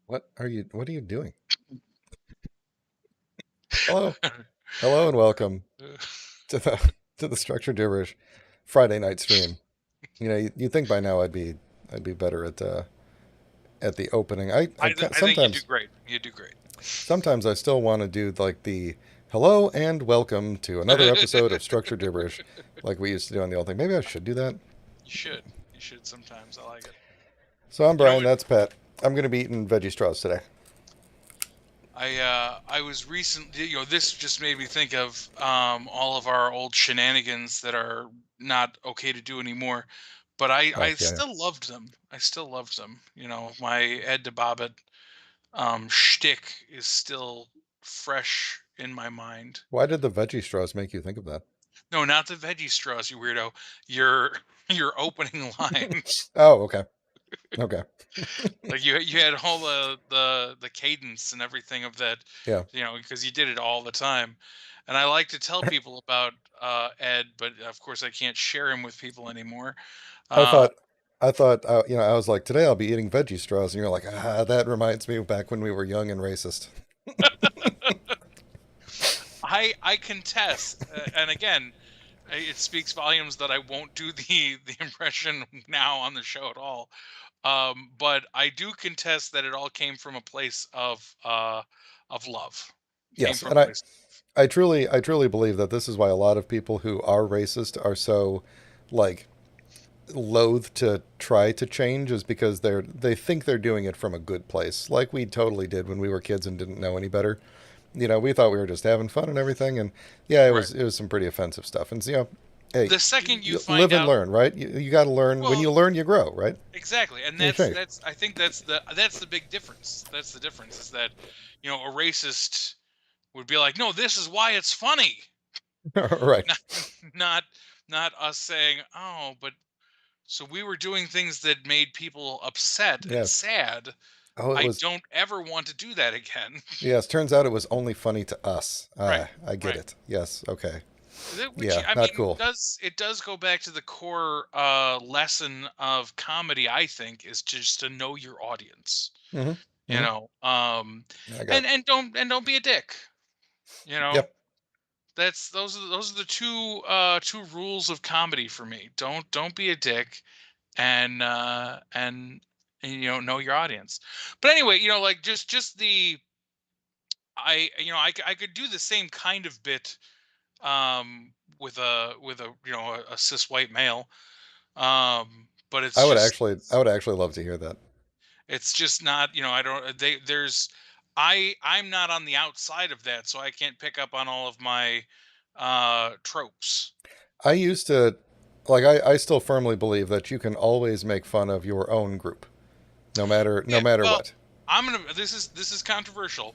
What are you doing? Hello. Hello and welcome to the Structured Gibberish Friday night stream. You'd think by now I'd be better at the opening. I think you do great. You do great. Sometimes I still want to do like the hello and welcome to another episode of Structured Gibberish like we used to do on the old thing. Maybe I should do that. You should. You should sometimes. I like it. So I'm You know Brian, what? that's Pat. I'm going to be eating veggie straws today. I was recently. This just made me think of all of our old shenanigans that are not okay to do anymore. But I Oh, yeah. still loved them. I still loved them. My Ed to Bobbit shtick is still fresh in my mind. Why did the veggie straws make you think of that? No, not the veggie straws, you weirdo. Your your opening line. Oh, okay. Okay. Like you had all the cadence and everything of that, Yeah. because you did it all the time. And I like to tell people about Ed, but of course I can't share him with people anymore. I Uh, thought, I thought, I was like, today I'll be eating veggie straws, and you're like, that reminds me of back when we were young and racist. I contest, and again, it speaks volumes that I won't do the impression now on the show at all. But I do contest that it all came from a place of love. Came Yes, from and a I, place. I truly believe that this is why a lot of people who are racist are so, like, loath to try to change, is because they think they're doing it from a good place, like we totally did when we were kids and didn't know any better. We thought we were just having fun and everything, and yeah, it Right. was it was some pretty offensive stuff. And hey, The second you live find and out, learn, right? You got to learn. When well, you learn, you grow, right? exactly, and You change. that's I think that's the big difference. That's the difference is that a racist would be like, no, this is why it's funny, Right. not not not us saying, oh, but so we were doing things that made people upset and Yes. sad. Oh, it I was. don't ever want to do that again. Yes. Turns out it was only funny to us. Right, I get right. it. Yes. Okay. Which Yeah. I Not mean cool. does go back to the core lesson of comedy. I think is just to know your audience. Hmm. You Hmm. know, I got. and don't be a dick. You know, Yep. those are the two rules of comedy for me. Don't be a dick, and know your audience. But anyway, like just the I could do the same kind of bit with a a cis white male, but I it's would just actually. I would actually love to hear that. it's just not, I don't they there's I'm not on the outside of that, so I can't pick up on all of my tropes. I used to, like, I still firmly believe that you can always make fun of your own group, no Yeah, matter well, what. this is controversial,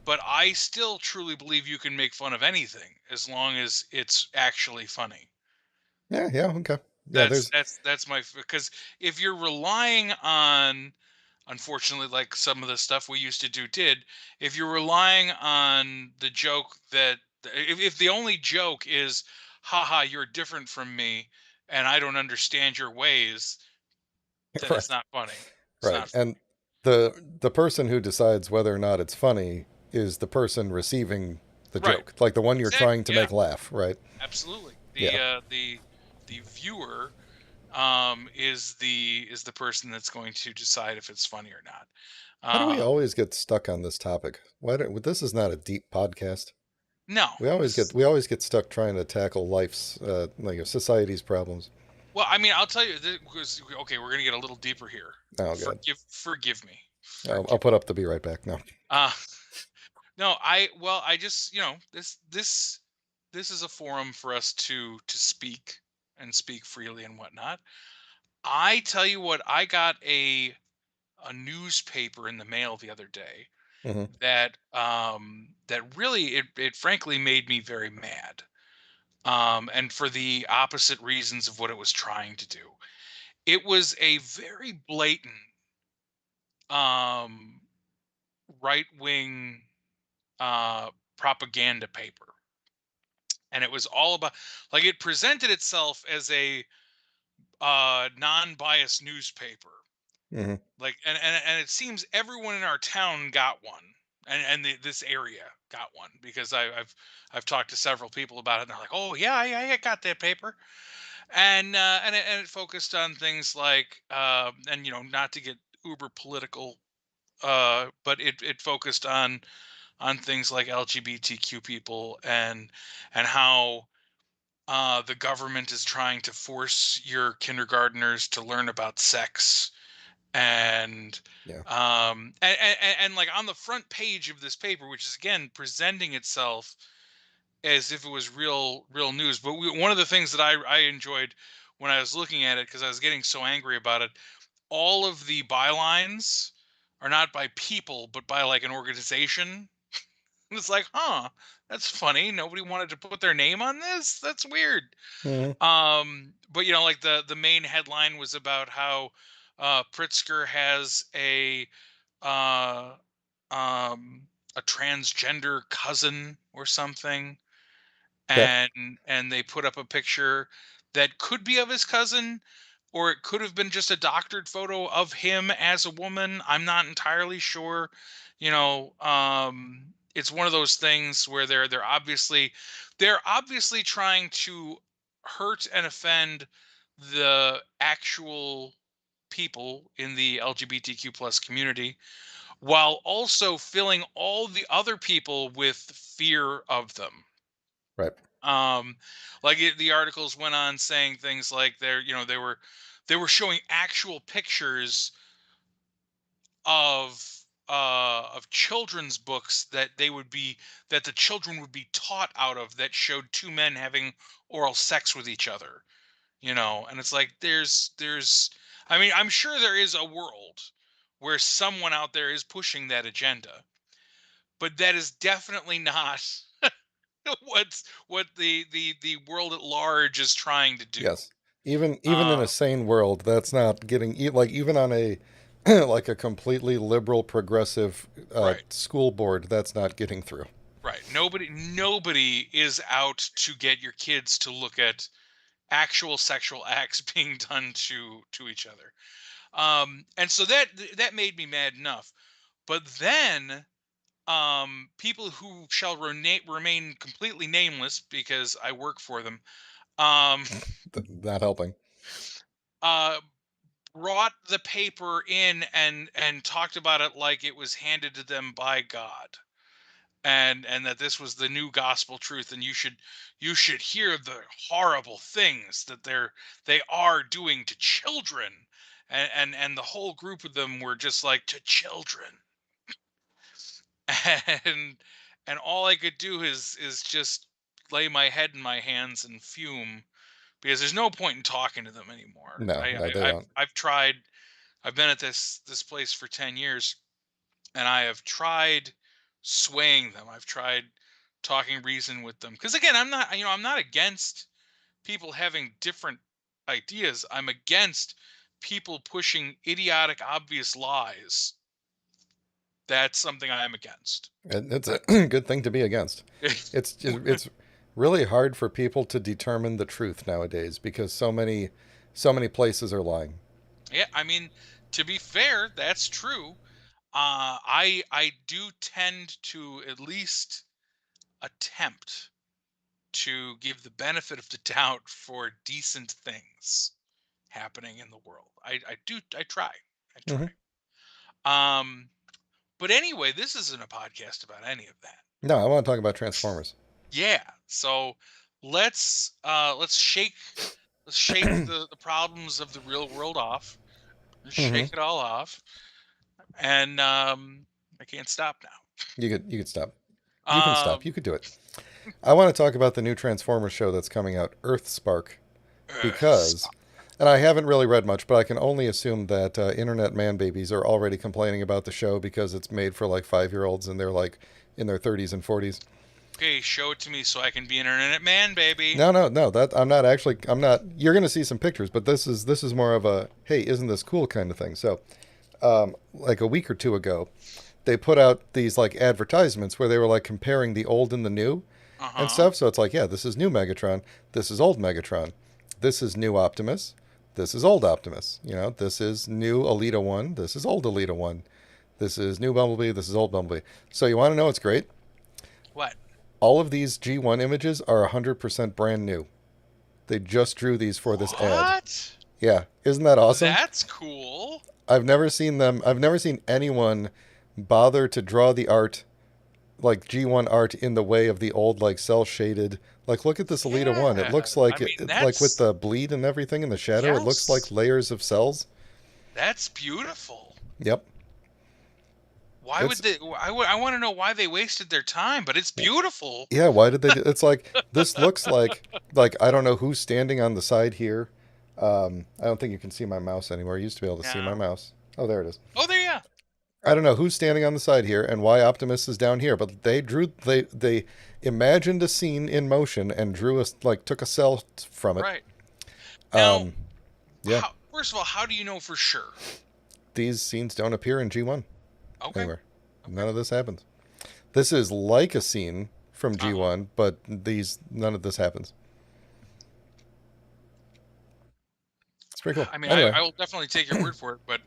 but I still truly believe you can make fun of anything as long as it's actually funny. Yeah. Yeah. Okay. Yeah. That's my, because if you're relying on, unfortunately, like some of the stuff we used to do did, if you're relying on the joke that, if the only joke is, haha, you're different from me and I don't understand your ways, then it's Right. not funny. It's Right. not funny. And the person who decides whether or not it's funny is the person receiving the Right. joke, like the one you're Exactly. trying to Yeah, make laugh, right? absolutely. Yeah. The viewer is the person that's going to decide if it's funny or not. Why do we Um, always get stuck on this topic? This is not a deep podcast. no, this We always get stuck trying to tackle life's like society's problems. Well, I mean, I'll tell you this, because okay, we're gonna get a little deeper here. Oh god. Forgive me, I'll forgive. put up the be right back now. Uh no, I just this is a forum for us to speak and speak freely and whatnot. I tell you what, I got a newspaper in the mail the other day Hmm. that really it frankly made me very mad. And for the opposite reasons of what it was trying to do. It was a very blatant um, right wing propaganda paper, and it was all about, like, it presented itself as a non-biased newspaper, Mm-hmm. Like, and it seems everyone in our town got one, and this area got one, because I've talked to several people about it, and they're like, oh yeah, I got that paper. And it focused on things like, and not to get uber political, but it focused on things like LGBTQ people, and how the government is trying to force your kindergarteners to learn about sex, and Yeah. and like on the front page of this paper, which is again presenting itself as if it was real news. But one of the things that I enjoyed when I was looking at it, because I was getting so angry about it, all of the bylines are not by people but by like an organization. It's like, huh, that's funny. Nobody wanted to put their name on this. That's weird. Mm-hmm. But like the main headline was about how Pritzker has uh a transgender cousin or something, Yep. and they put up a picture that could be of his cousin, or it could have been just a doctored photo of him as a woman. I'm not entirely sure. It's one of those things where they're obviously trying to hurt and offend the actual people in the LGBTQ plus community, while also filling all the other people with fear of them. Right. um the articles went on saying things like they were showing actual pictures of children's books that the children would be taught out of, that showed two men having oral sex with each other. And it's like, there's I mean, I'm sure there is a world where someone out there is pushing that agenda, but that is definitely not what the world at large is trying to do. Yes. Even in Uh, a sane world, that's not getting like even on a like a completely liberal progressive right, school board, that's not getting through. right. Nobody is out to get your kids to look at actual sexual acts being done to each other. And so that made me mad enough. But then, people who shall remain completely nameless because I work for them, um, Not helping. uh, brought the paper in and talked about it like it was handed to them by God, and that this was the new gospel truth, and you should hear the horrible things that they are doing to children. And the whole group of them were just like, to children. and and all I could do is just lay my head in my hands and fume, because there's no point in talking to them anymore. No, I, no, I they I've don't. I've tried. I've been at this place for 10 years, and I have tried swaying them. I've tried talking reason with them, because again, I'm not against people having different ideas. I'm against people pushing idiotic obvious lies. That's something I am against. It's a good thing to be against. It's really hard for people to determine the truth nowadays because so many places are lying. Yeah, I mean, to be fair, that's true. I do tend to at least attempt to give the benefit of the doubt for decent things happening in the world. I try. I Hmm. try. Um but anyway, this isn't a podcast about any of that. No, I want to talk about Transformers. Yeah. So let's shake the problems of the real world off. Let's Hmm. shake it all off. And I can't stop You could stop. You can now. stop. You could do it. I want to talk about the new Transformers show that's coming out, Earthspark, because, Stop. and I haven't really read much, but I can only assume that internet man babies are already complaining about the show because it's made for like 5-year-olds and they're like in their 30s and 40s. Okay, show it to me so I can be an internet man, baby. No, no, no. That I'm not actually. I'm not. You're going to see some pictures, but this is more of a hey, isn't this cool kind of thing. So, like a week or two ago, they put out these like advertisements where they were like comparing the old and the new and Uh-huh. stuff. So it's like, yeah, this is new Megatron. This is old Megatron. This is new Optimus. This is old Optimus. You know, this is new Alita 1. This is old Alita 1. This is new Bumblebee. This is old Bumblebee. So you want to know what's great? What? All of these G1 images are 100% brand new. They just drew these for this ad. What? Yeah, isn't that awesome? That's cool. I've never seen them. I've never seen anyone bother to draw the art like G1 art in the way of the old like cell shaded. Like look at this Alita 1. It Yeah. looks like I mean, like with that's the bleed and everything in the shadow, it looks like yes. layers of cells. That's beautiful. Yep. Why would It's they? I want to know why they wasted their time, but it's beautiful. yeah, why did they do it's like this looks like I don't know who's standing on the side here. I don't think you can see my mouse anymore. I used to be able to see my Yeah. mouse. Oh, there it is. Oh, there you. I don't know who's standing on the side here and why Optimus is down here, but they imagined a scene in motion and drew us like took a cell from it. Right. Now, Um, yeah, first of all, how do you know for sure? these scenes don't appear in G1 Okay. anywhere. Okay. None of this happens. This is like a scene from Uh-huh. G1, but these none of this happens. It's pretty cool. I mean, Anyway, I will definitely take your word for it, but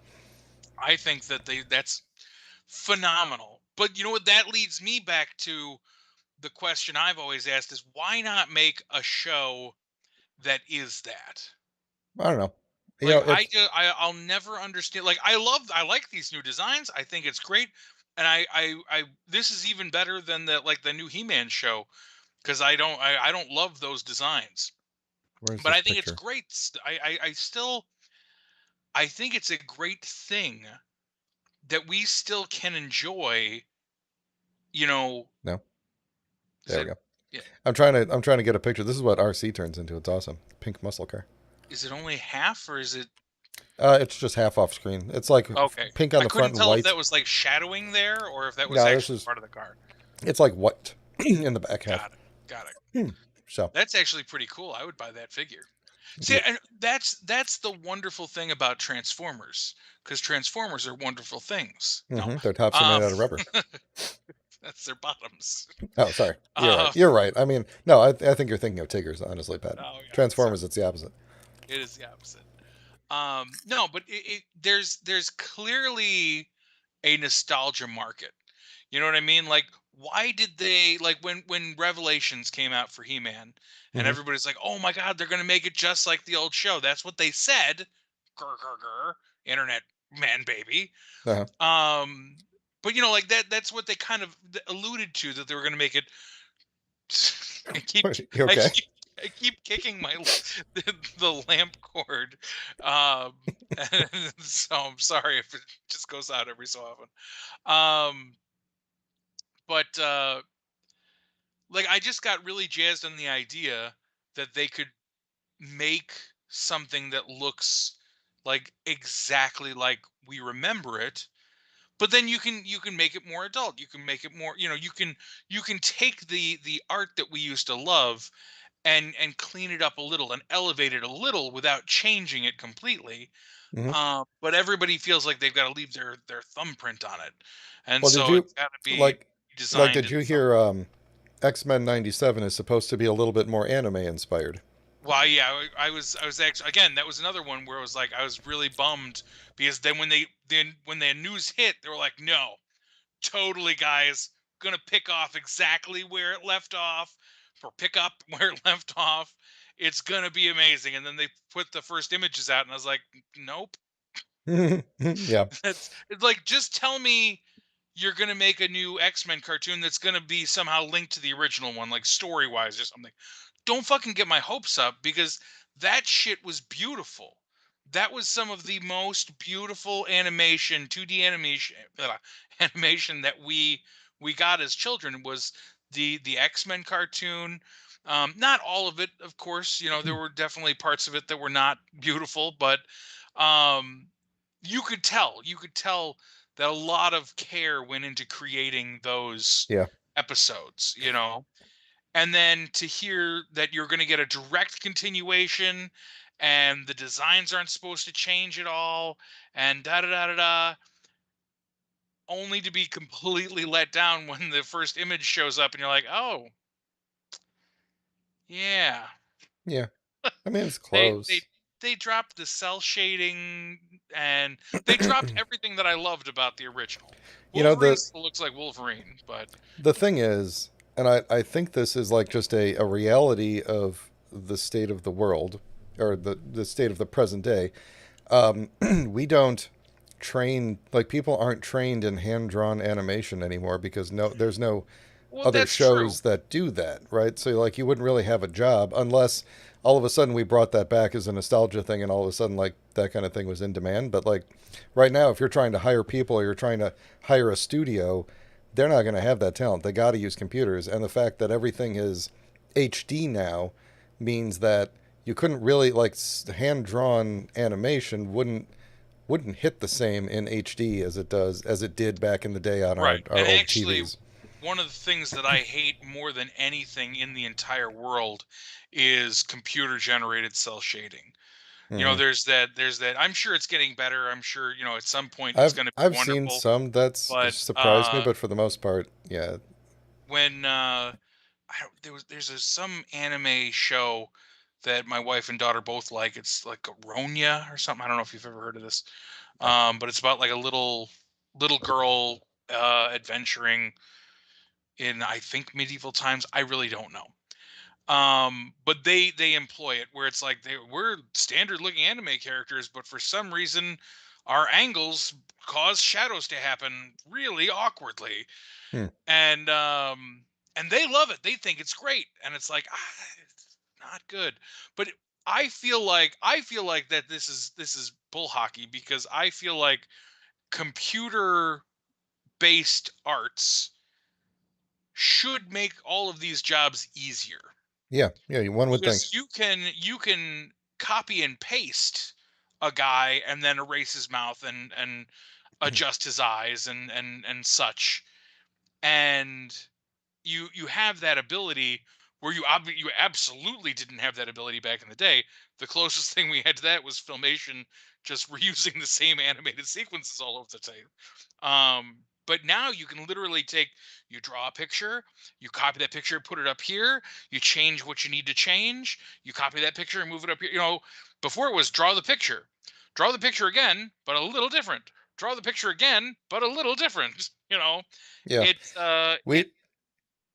I think that that's phenomenal. But you know what? That leads me back to the question I've always asked: is why not make a show that is that? I don't know. You know, Like it's I'll never understand. Like I like these new designs. I think it's great, and I this is even better than the new He-Man show because I don't love those designs, where's but this I think it's picture? great. I still I think it's a great thing that we still can enjoy. You know, No, is there we it? go. Yeah, I'm trying to get a picture. This is what RC turns into. It's awesome. Pink muscle car. is it only half or is it? It's just half off screen. It's like Okay, pink on I the front couldn't and tell if white. that was like shadowing there or if that was No, this actually is part of the car. it's like white in the back half. Got it. Got it. So That's actually pretty cool. I would buy that figure. See, yeah, and that's the wonderful thing about Transformers, because Transformers are wonderful things. No, their tops are made um, out of rubber. that's their bottoms. Oh, sorry. You're right. Uh, You're right. I mean, no, I think you're thinking of Tigers, honestly, Pat. oh yeah, sorry, Transformers, it's the opposite. it is the opposite. No, but there's clearly a nostalgia market. You know what I mean? Like, why did they like when Revelations came out for He-Man, and Mm-hmm. everybody's like, "Oh my God, they're gonna make it just like the old show." That's what they said. Grr, grr, grr, internet man baby. Uh-huh. Um, but you know, like that's what they kind of alluded to that they were gonna make it. I keep You I okay? keep I keep kicking the lamp cord. Um, so I'm sorry if it just goes out every so often. Um, but like I just got really jazzed on the idea that they could make something that looks like exactly like we remember it, but then you can make it more adult, you can make it more, you can take the art that we used to love and clean it up a little and elevate it a little without changing it completely. Mm-hmm. But everybody feels like they've got to leave their thumbprint on it, and Well, did so you it's got to be like designed did in you some. hear X-Men 97 is supposed to be a little bit more anime inspired? Well, yeah, I was actually, again, that was another one where it was like I was really bummed because then when the news hit, they were like, no, totally, guys, gonna pick off exactly where it left off, or pick up where it left off. It's gonna be amazing. And then they put the first images out, and I was like, nope. Yeah. It's like, just tell me you're gonna make a new X-Men cartoon that's gonna be somehow linked to the original one, like story wise or something. Don't fucking get my hopes up because that shit was beautiful. That was some of the most beautiful animation, 2D animation that we got as children was the X-Men cartoon. Not all of it, of course. There were definitely parts of it that were not beautiful, but um, you could tell that a lot of care went into creating those Yeah. episodes. And then to hear that you're going to get a direct continuation and the designs aren't supposed to change at all and da da da da da, only to be completely let down when the first image shows up and you're like, oh yeah, Yeah. I mean, it's they close. they dropped the cell shading, and they dropped everything that I loved about the original. You know, Wolverine still looks like Wolverine, but the thing is, and I think this is like just a reality of the state of the world, or the state of the present day. We don't train, like, people aren't trained in hand drawn animation anymore because there's no well, other that's true. shows that do that, right? So like you wouldn't really have a job unless all of a sudden we brought that back as a nostalgia thing and all of a sudden like that kind of thing was in demand. But like right now, if you're trying to hire people or you're trying to hire a studio, they're not going to have that talent. They got to use computers, and the fact that everything is HD now means that you couldn't really like hand drawn animation wouldn't hit the same in HD as it did back in the day on Right. our And old actually, TVs. one of the things that I hate more than anything in the entire world is computer generated cell shading. Hmm. There's that. I'm sure it's getting better. I'm sure, at some point it's going to be I've seen wonderful. some that's But surprised me, but for the most part, yeah. when I don't, there's some anime show that my wife and daughter both like. It's like Ronya or something. I don't know if you've ever heard of this. But it's about like a little girl adventuring in, I think, medieval times. I really don't know. But they employ it where it's like we're standard looking anime characters, but for some reason our angles cause shadows to happen really awkwardly. Hmm. And they love it. They think it's great. And it's like, it's not good. But I feel like that this is bull hockey, because I feel like computer based arts should make all of these jobs easier, Yeah, yeah, one would think. because you can copy and paste a guy and then erase his mouth and adjust his eyes and such, and you have that ability, where you absolutely didn't have that ability back in the day. The closest thing we had to that was Filmation just reusing the same animated sequences all over the tape. But now you can literally you draw a picture, you copy that picture, put it up here, you change what you need to change, you copy that picture and move it up here. Before it was draw the picture again, but a little different. Draw the picture again, but a little different. Yeah, It's uh, it we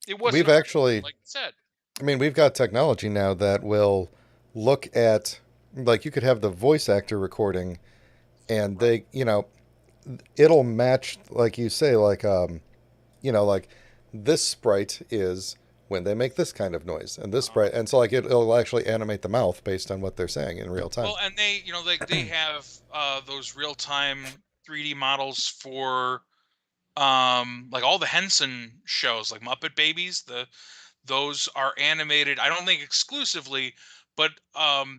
it we've wasn't original, actually. like you said. I mean, we've got technology now that will look at, like, you could have the voice actor recording, and Right. it'll match, like you say, like this sprite is when they make this kind of noise, and this Uh-huh. sprite, and so like it'll actually animate the mouth based on what they're saying in real time. Well, and like they have those real time 3D models for like all the Henson shows, like Muppet Babies. Those are animated. I don't think exclusively, but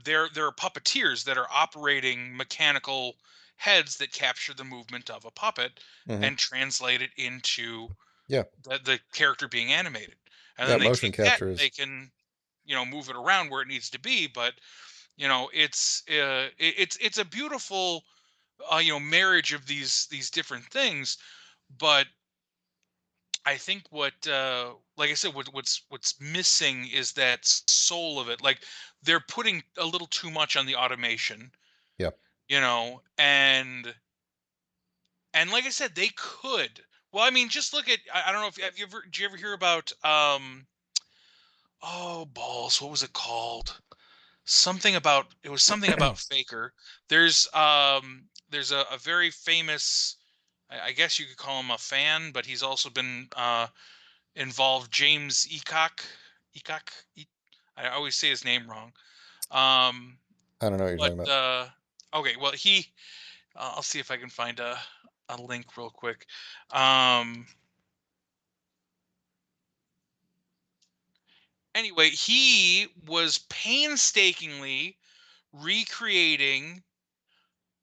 there are puppeteers that are operating mechanical heads that capture the movement of a puppet Hmm. and translate it into Yeah, the character being animated, and yeah, then they motion take that and capture they is. can move it around where it needs to be. But it's a beautiful marriage of these different things. But I think like I said, what's missing is that soul of it. Like, they're putting a little too much on the automation, Yeah, and like I said, they could. Well, I mean, just look at, I don't know if did you ever hear about oh balls, what was it called? It was something about Faker. There's a very famous, I guess you could call him a fan, but he's also been involved, James Eacock. I always say his name wrong. Um, I don't know what you're but talking about. okay, well, I'll see if I can find a link real quick. Um, anyway, he was painstakingly recreating,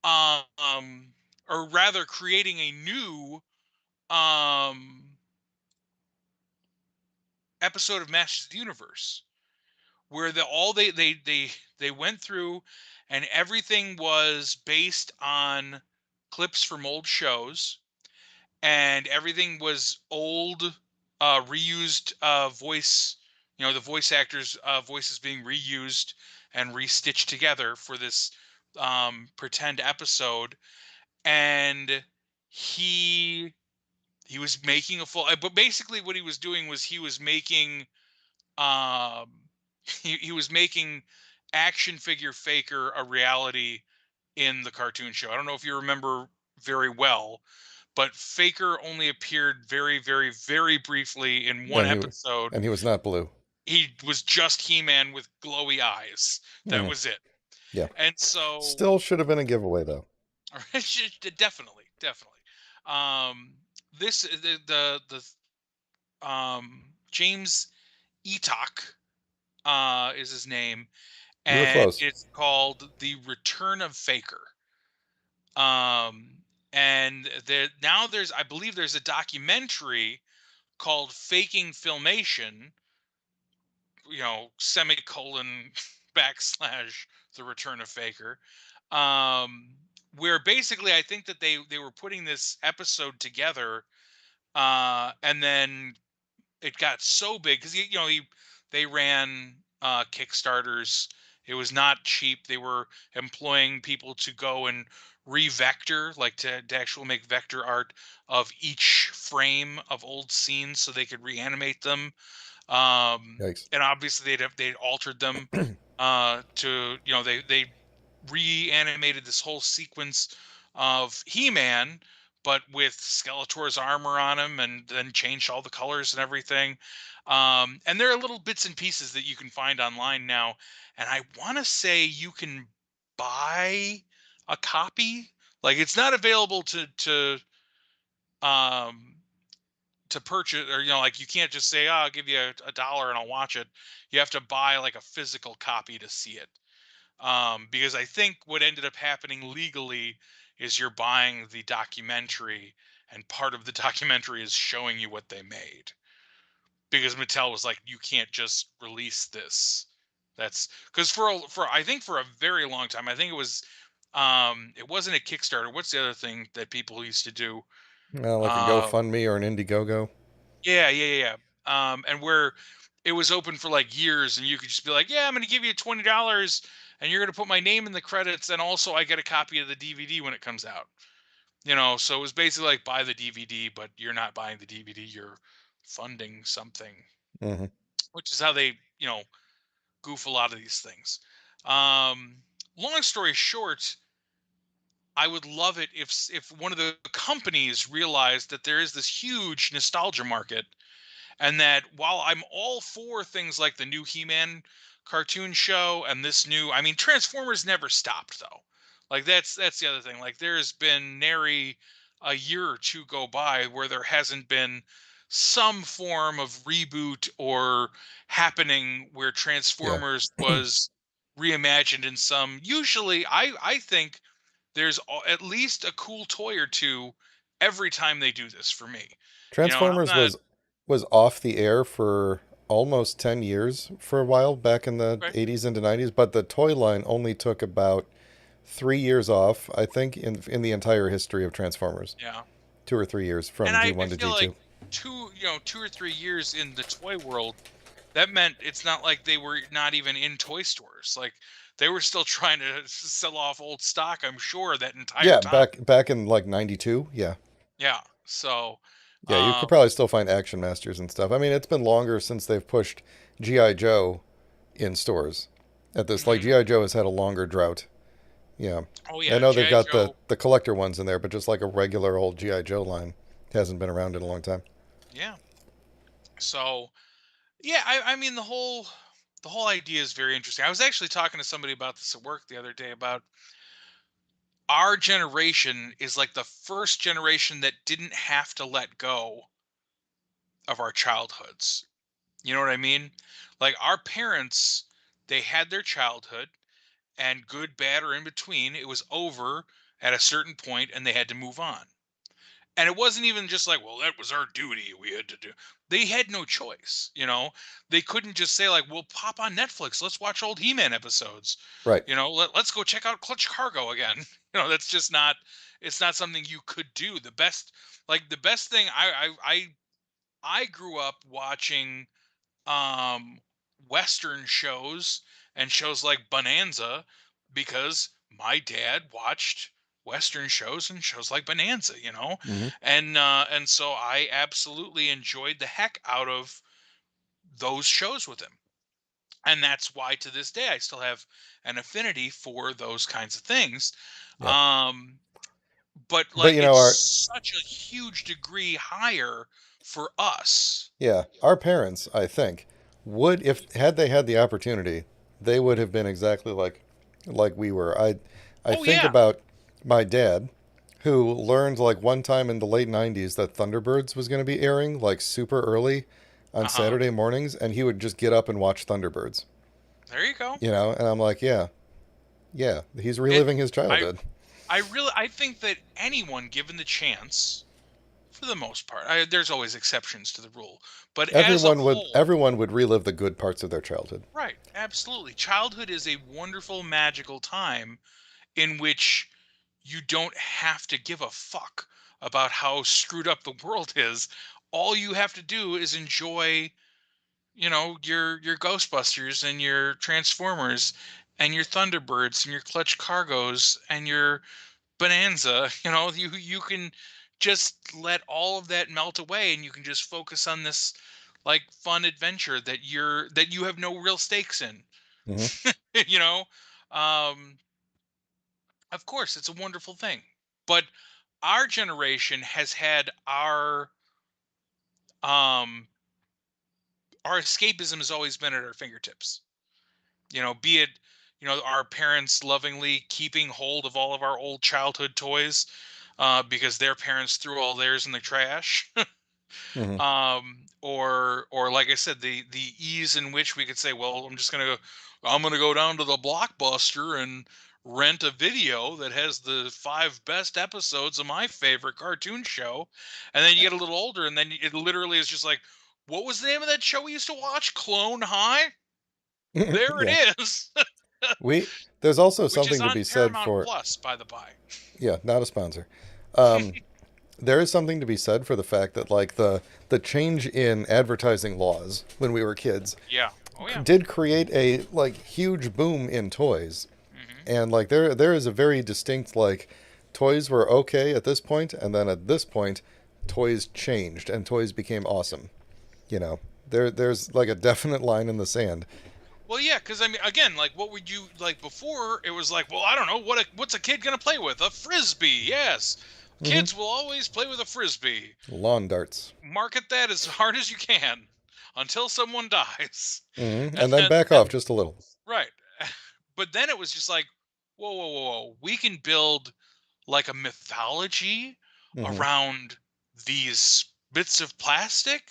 um or rather creating a new um episode of Masters of the Universe, where they went through, and everything was based on clips from old shows, and everything was old reused voice, the voice actors' voices being reused and restitched together for this pretend episode, and he he was making a full. But basically, what he was doing was he was making um he was making action figure Faker a reality in the cartoon show. I don't know if you remember very well, but Faker only appeared very, very, very briefly in one And episode. he was not blue. He was just He-Man with glowy eyes. That Hmm. was it. Yeah. And so, Still should have been a giveaway though. definitely, definitely. Um, this James Etok is his name, You were and close. it's called The Return of Faker. Um, and now there's, I believe there's a documentary called Faking Filmation, semicolon backslash The Return of Faker, um, where basically I think that they were putting this episode together, and then it got so big because they ran Kickstarters. It was not cheap. They were employing people to go and re-vector, like to actually make vector art of each frame of old scenes so they could reanimate them. Yikes. And obviously they'd altered them to they reanimated this whole sequence of He-Man, but with Skeletor's armor on him, and then changed all the colors and everything. And there are little bits and pieces that you can find online now, and I want to say you can buy a copy. Like, it's not available um to purchase, or like, you can't just say, "Oh, I'll give you a dollar and I'll watch it." You have to buy like a physical copy to see it, because I think what ended up happening legally is you're buying the documentary, and part of the documentary is showing you what they made, because Mattel was like, you can't just release this. That's because for I think for a very long time, I think it wasn't a Kickstarter. What's the other thing that people used to do? Well, like a Um, GoFundMe or an Indiegogo. yeah, yeah, yeah, yeah. And where it was open for like years, and you could just be like, "Yeah, I'm going to give you $20, and you're going to put my name in the credits, and also I get a copy of the DVD when it comes out." So it was basically like, buy the DVD, but you're not buying the DVD; you're funding something, Hmm. which is how they, goof a lot of these things. Um, Long story short, I would love it if one of the companies realized that there is this huge nostalgia market, and that while I'm all for things like the new He-Man cartoon show and this new, I mean, Transformers never stopped though. Like, that's the other thing. Like, there's been nary a year or two go by where there hasn't been some form of reboot or happening where Yeah. Transformers was reimagined in some. Usually, I think there's at least a cool toy or two every time they do this for me. And I'm Transformers not. was off the air for almost 10 years for a while back in the Right. 80s into 90s, but the toy line only took about 3 years off, I think, in the entire history of Transformers. Yeah. 2 or 3 years And from I G1 to feel like G2. 2 or 3 years in the toy world, that meant it's not like they were not even in toy stores. Like, they were still trying to sell off old stock, I'm sure, that entire Yeah, time. back in like 92. Yeah. Yeah. So, Yeah, you could um, probably still find Action Masters and stuff. I mean, it's been longer since they've pushed GI Joe in stores. At this, like, mhm. GI Joe has had a longer drought. Yeah. Oh I yeah, know they've GI got Joe. the collector ones in there, but just like a regular old GI Joe line hasn't been around in a long time. Yeah. So, yeah, I mean, the whole idea is very interesting. I was actually talking to somebody about this at work the other day, about our generation is like the first generation that didn't have to let go of our childhoods. You know what I mean? Like, our parents, they had their childhood, and good, bad, or in between, it was over at a certain point and they had to move on. And it wasn't even just like, well, that was our duty, we had to do. They had no choice, They couldn't just say, like, well, pop on Netflix, let's watch old He-Man episodes. Right. Let's go check out Clutch Cargo again. That's just not, it's not something you could do. The best thing, I grew up watching, Western shows and shows like Bonanza because my dad watched Western shows and shows like Bonanza, Hmm. and so I absolutely enjoyed the heck out of those shows with him. And that's why to this day I still have an affinity for those kinds of things. Yeah. Um, but But like you know, our it's such a huge degree higher for us. yeah, our parents, I think, would if had they had the opportunity, they would have been exactly like we were. I Oh think yeah. about my dad, who learned like one time in the late '90s that Thunderbirds was going to be airing like super early on Uh-huh. Saturday mornings, and he would just get up and watch Thunderbirds. There you go. You know, and I'm like, yeah, yeah, he's It reliving his I childhood. I think that anyone given the chance, for the most part, there's always exceptions to the rule, but as a whole, Everyone would relive the good parts of their childhood. right, absolutely. Childhood is a wonderful, magical time in which you don't have to give a fuck about how screwed up the world is. All you have to do is enjoy, your Ghostbusters and your Transformers and your Thunderbirds and your Clutch Cargos and your Bonanza. You can just let all of that melt away and you can just focus on this like fun adventure that you have no real stakes in. Hmm. you know um of course it's a wonderful thing, but our generation has had um our escapism has always been at our fingertips. Be it, our parents lovingly keeping hold of all of our old childhood toys because their parents threw all theirs in the trash. Hmm. Or like I said, the ease in which we could say, well, I'm gonna go down to the Blockbuster and rent a video that has the 5 best episodes of my favorite cartoon show. And then you get a little older and then it literally is just like, what was the name of that show we used to watch? Clone High. There it Yeah. is. We there's also Which is something to on be said Paramount for Plus, by the by. yeah, not a sponsor. Um, there is something to be said for the fact that like the change in advertising laws when we were kids Yeah. Oh yeah. did create a like huge boom in toys. Hmm. And like there is a very distinct like toys were okay at this point, and then at this point toys changed and toys became awesome. You know. There's like a definite line in the sand. Well, yeah, because I mean, again, like, what would you like before? It was like, well, I don't know, what's a kid gonna play with? A frisbee, yes. Hmm. Kids will always play with a frisbee. Lawn darts. Market that as hard as you can until someone dies, Hmm. and And then then back off and just a little. right. But then it was just like, whoa, whoa, whoa, whoa. We can build like a mythology Hmm. around these bits of plastic.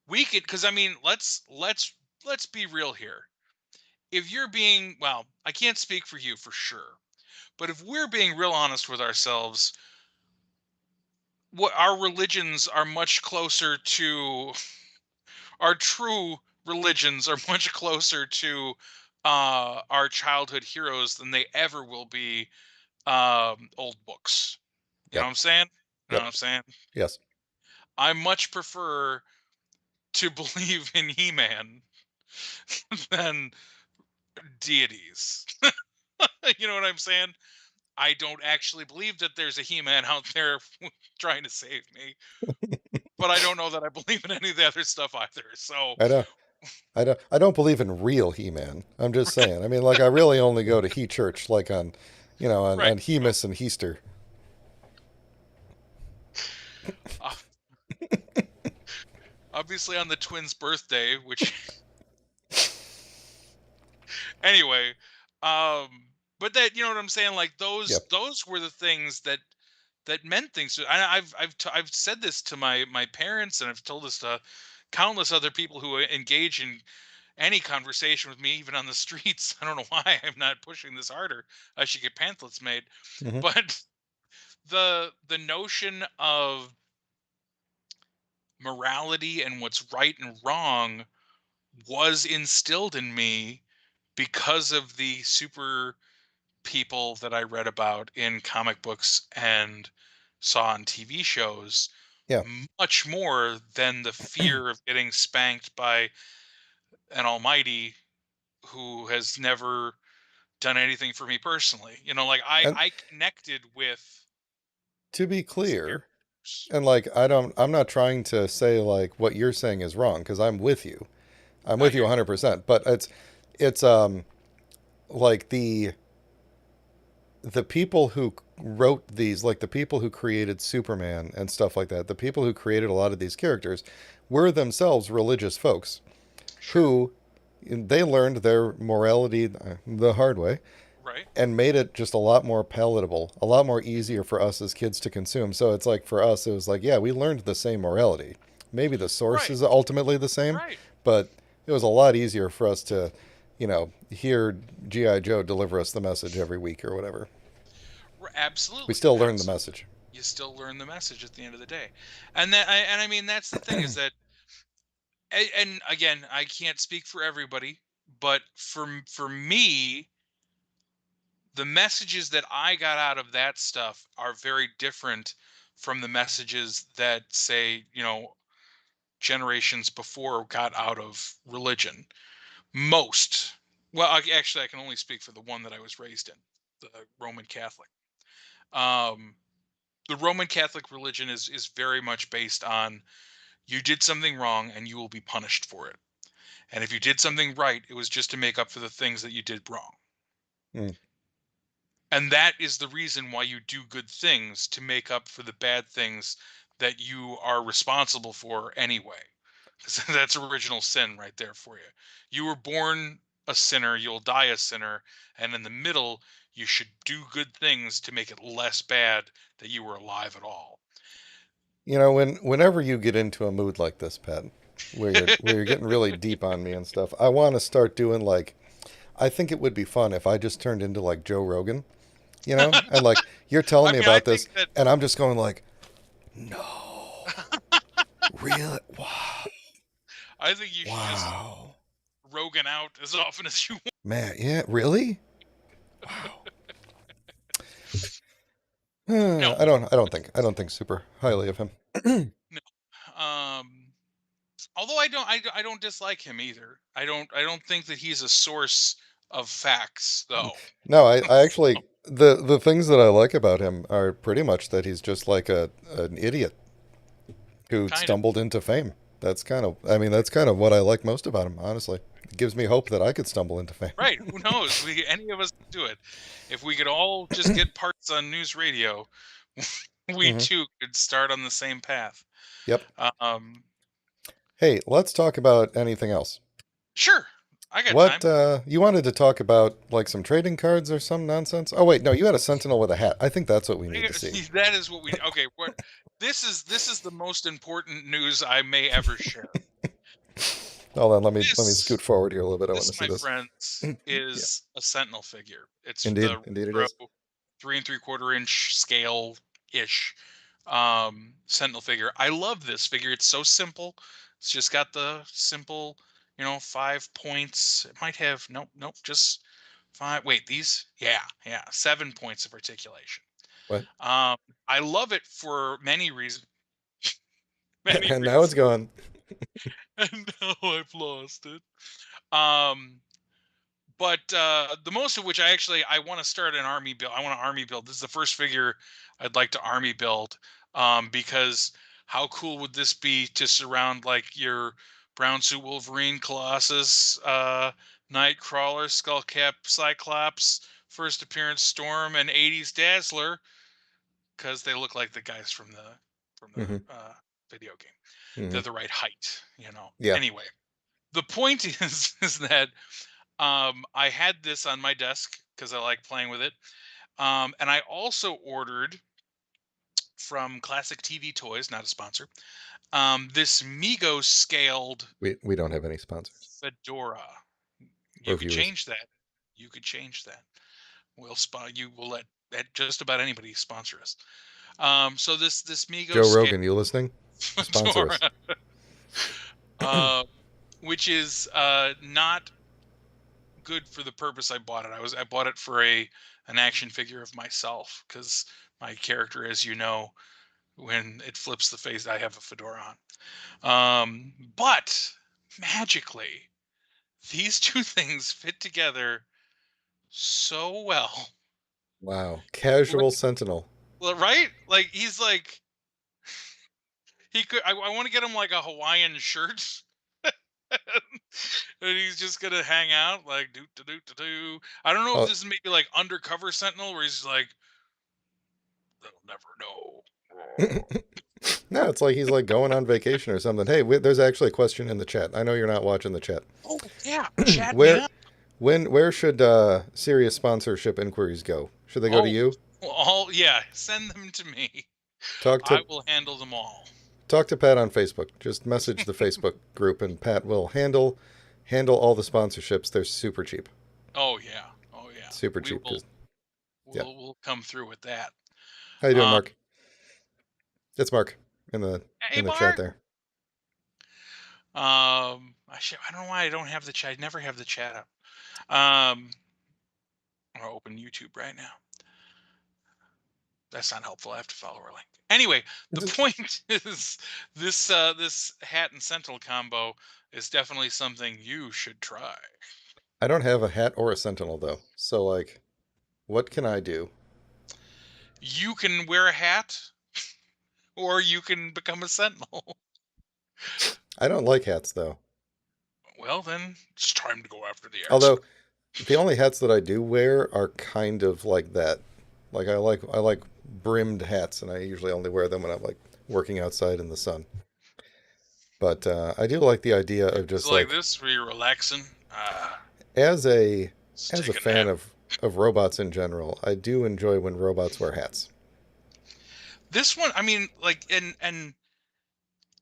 We could, because I mean, let's be real here. If you're being, well, I can't speak for you for sure, but if we're being real honest with ourselves, what our religions are much closer to our true religions are much closer to our childhood heroes than they ever will be old books. You know what Yep. I'm saying? You know what Yep. I'm saying? Yes. I much prefer to believe in He-Man than deities. You know what I'm saying? I don't actually believe that there's a He-Man out there trying to save me, but I don't know that I believe in any of the other stuff either. So, I don't. I don't believe in real He-Man. I'm just saying. I mean, like I really only go to He Church, like on, right. on He-Miss and Heaster. Uh, Obviously on the twins' birthday, which anyway, but that, you know what I'm saying? Like those Yep. those were the things that meant things. I've said this to my parents, and I've told this to countless other people who engage in any conversation with me, even on the streets. I don't know why I'm not pushing this harder. I should get pamphlets made. Hmm. But the notion of morality and what's right and wrong was instilled in me because of the super people that I read about in comic books and saw on TV shows, Yeah. much more than the fear of getting spanked by an almighty who has never done anything for me personally. Like And I connected with to be these clear, characters. and like I'm not trying to say like what you're saying is wrong because I'm with you. I'm I with you hear you. 100%, but it's like the people who wrote these, like the people who created Superman and stuff like that, the people who created a lot of these characters were themselves religious folks Sure. who they learned their morality the hard way Right. and made it just a lot more palatable, a lot more easier for us as kids to consume. So it's like for us, it was like, yeah, we learned the same morality. Maybe the source Right. is ultimately the same, Right. but it was a lot easier for us to, hear G.I. Joe deliver us the message every week or whatever. We Absolutely. still learn the Absolutely. message. You still learn the message at the end of the day. And I mean that's the thing is that and again, I can't speak for everybody, but for me, the messages that I got out of that stuff are very different from the messages that say, generations before got out of religion. Most. Well, actually I can only speak for the one that I was raised in, the Roman Catholic. Um the Roman Catholic religion is very much based on you did something wrong and you will be punished for it. And if you did something right, it was just to make up for the things that you did wrong. Mm. And that is the reason why you do good things, to make up for the bad things that you are responsible for anyway. 'Cause that's original sin right there for you. You were born a sinner, you'll die a sinner, and in the middle, you should do good things to make it less bad that you were alive at all. Whenever you get into a mood like this, Pat, where you're getting really deep on me and stuff, I want to start doing like I think it would be fun if I just turned into like Joe Rogan, and like you're telling I me mean, I about think this, that and I'm just going like, no, really, wow, I think you should just wow, Rogan out as often as you want. man, yeah, really, wow. No, I don't think super highly of him. no. Although I don't dislike him either. I don't think that he's a source of facts though. No, I actually the things that I like about him are pretty much that he's just like an idiot who Kind of. stumbled into fame. I mean, that's kind of what I like most about him, honestly. It gives me hope that I could stumble into fame. Right. Who knows? Any of us could do it. If we could all just get parts on news radio, we Hmm. too could start on the same path. Yep. Um, Hey, let's talk about anything else. sure. I got What time. you wanted to talk about, like some trading cards or some nonsense? Oh wait, no, you had a Sentinel with a hat. I think that's what we need to see. That is what we okay. What this is the most important news I may ever share. Hold on, let me This scoot forward here a little bit. I want This, to see my this. friends, Yeah, is a Sentinel figure. It's indeed, the indeed it retro is. 3 3/4 inch scale ish Sentinel figure. I love this figure. It's so simple. It's just got the simple, 5 points. It might have nope, just five. Wait, these? Yeah, 7 points of articulation. What? Um, I love it for many reasons. Many And now it's reasons. gone. And now I've lost it. Um, but the most of which I want to start an army build. I want to army build. This is the first figure I'd like to army build, because how cool would this be to surround like your brown suit Wolverine, Colossus, Nightcrawler, Skullcap, Cyclops, first appearance Storm, and '80s Dazzler, because they look like the guys from Hmm. the video game. Hmm. They're the right height. Yeah. Anyway, the point is that I had this on my desk because I like playing with it. And I also ordered from Classic TV Toys, not a sponsor, this Mego scaled We don't have any sponsors fedora. You or could viewers. change that. You could change that. You will let just about anybody sponsor us. So this Mego Joe scale Rogan, you listening? Sponsor fedora, us. uh, which is not good for the purpose I bought it. I bought it for an action figure of myself because my character, as you know, when it flips the face, I have a fedora on. But magically, these two things fit together so well. Wow. Like, Casual Sentinel. right? Like he's like he could. I want to get him like a Hawaiian shirt, and he's just gonna hang out like do do do do do. I don't know if Oh, this is maybe like undercover Sentinel where he's like, they'll never know. no, it's like he's like going on vacation or something. Hey, there's actually a question in the chat. I know you're not watching the chat. Oh yeah, chat me Where, up. where should serious sponsorship inquiries go? Should they go to Oh, you? well, all yeah. Send them to me. Talk I to will handle them all. talk to Pat on Facebook. Just message the Facebook group, and Pat will handle all the sponsorships. They're super cheap, Oh yeah. Oh yeah. super We cheap. will. Because yeah, We'll come through with that. how you doing, Um. Mark? It's Mark in the Hey, in the chat Mark. there. I don't know why I don't have the chat. I never have the chat up. Um. I'm gonna open YouTube right now. That's not helpful. I have to follow our link. Anyway, the point is this hat and Sentinel combo is definitely something you should try. I don't have a hat or a Sentinel though, so like, what can I do? You can wear a hat, or you can become a Sentinel. I don't like hats though. Well, then it's time to go after the Although expert. the only hats that I do wear are kind of like that. Like I like brimmed hats, and I usually only wear them when I'm like working outside in the sun. But I do like the idea of It's just like like this where you're relaxing. as a Let's as a take a fan nap. of robots in general, I do enjoy when robots wear hats. This one, I mean, like, and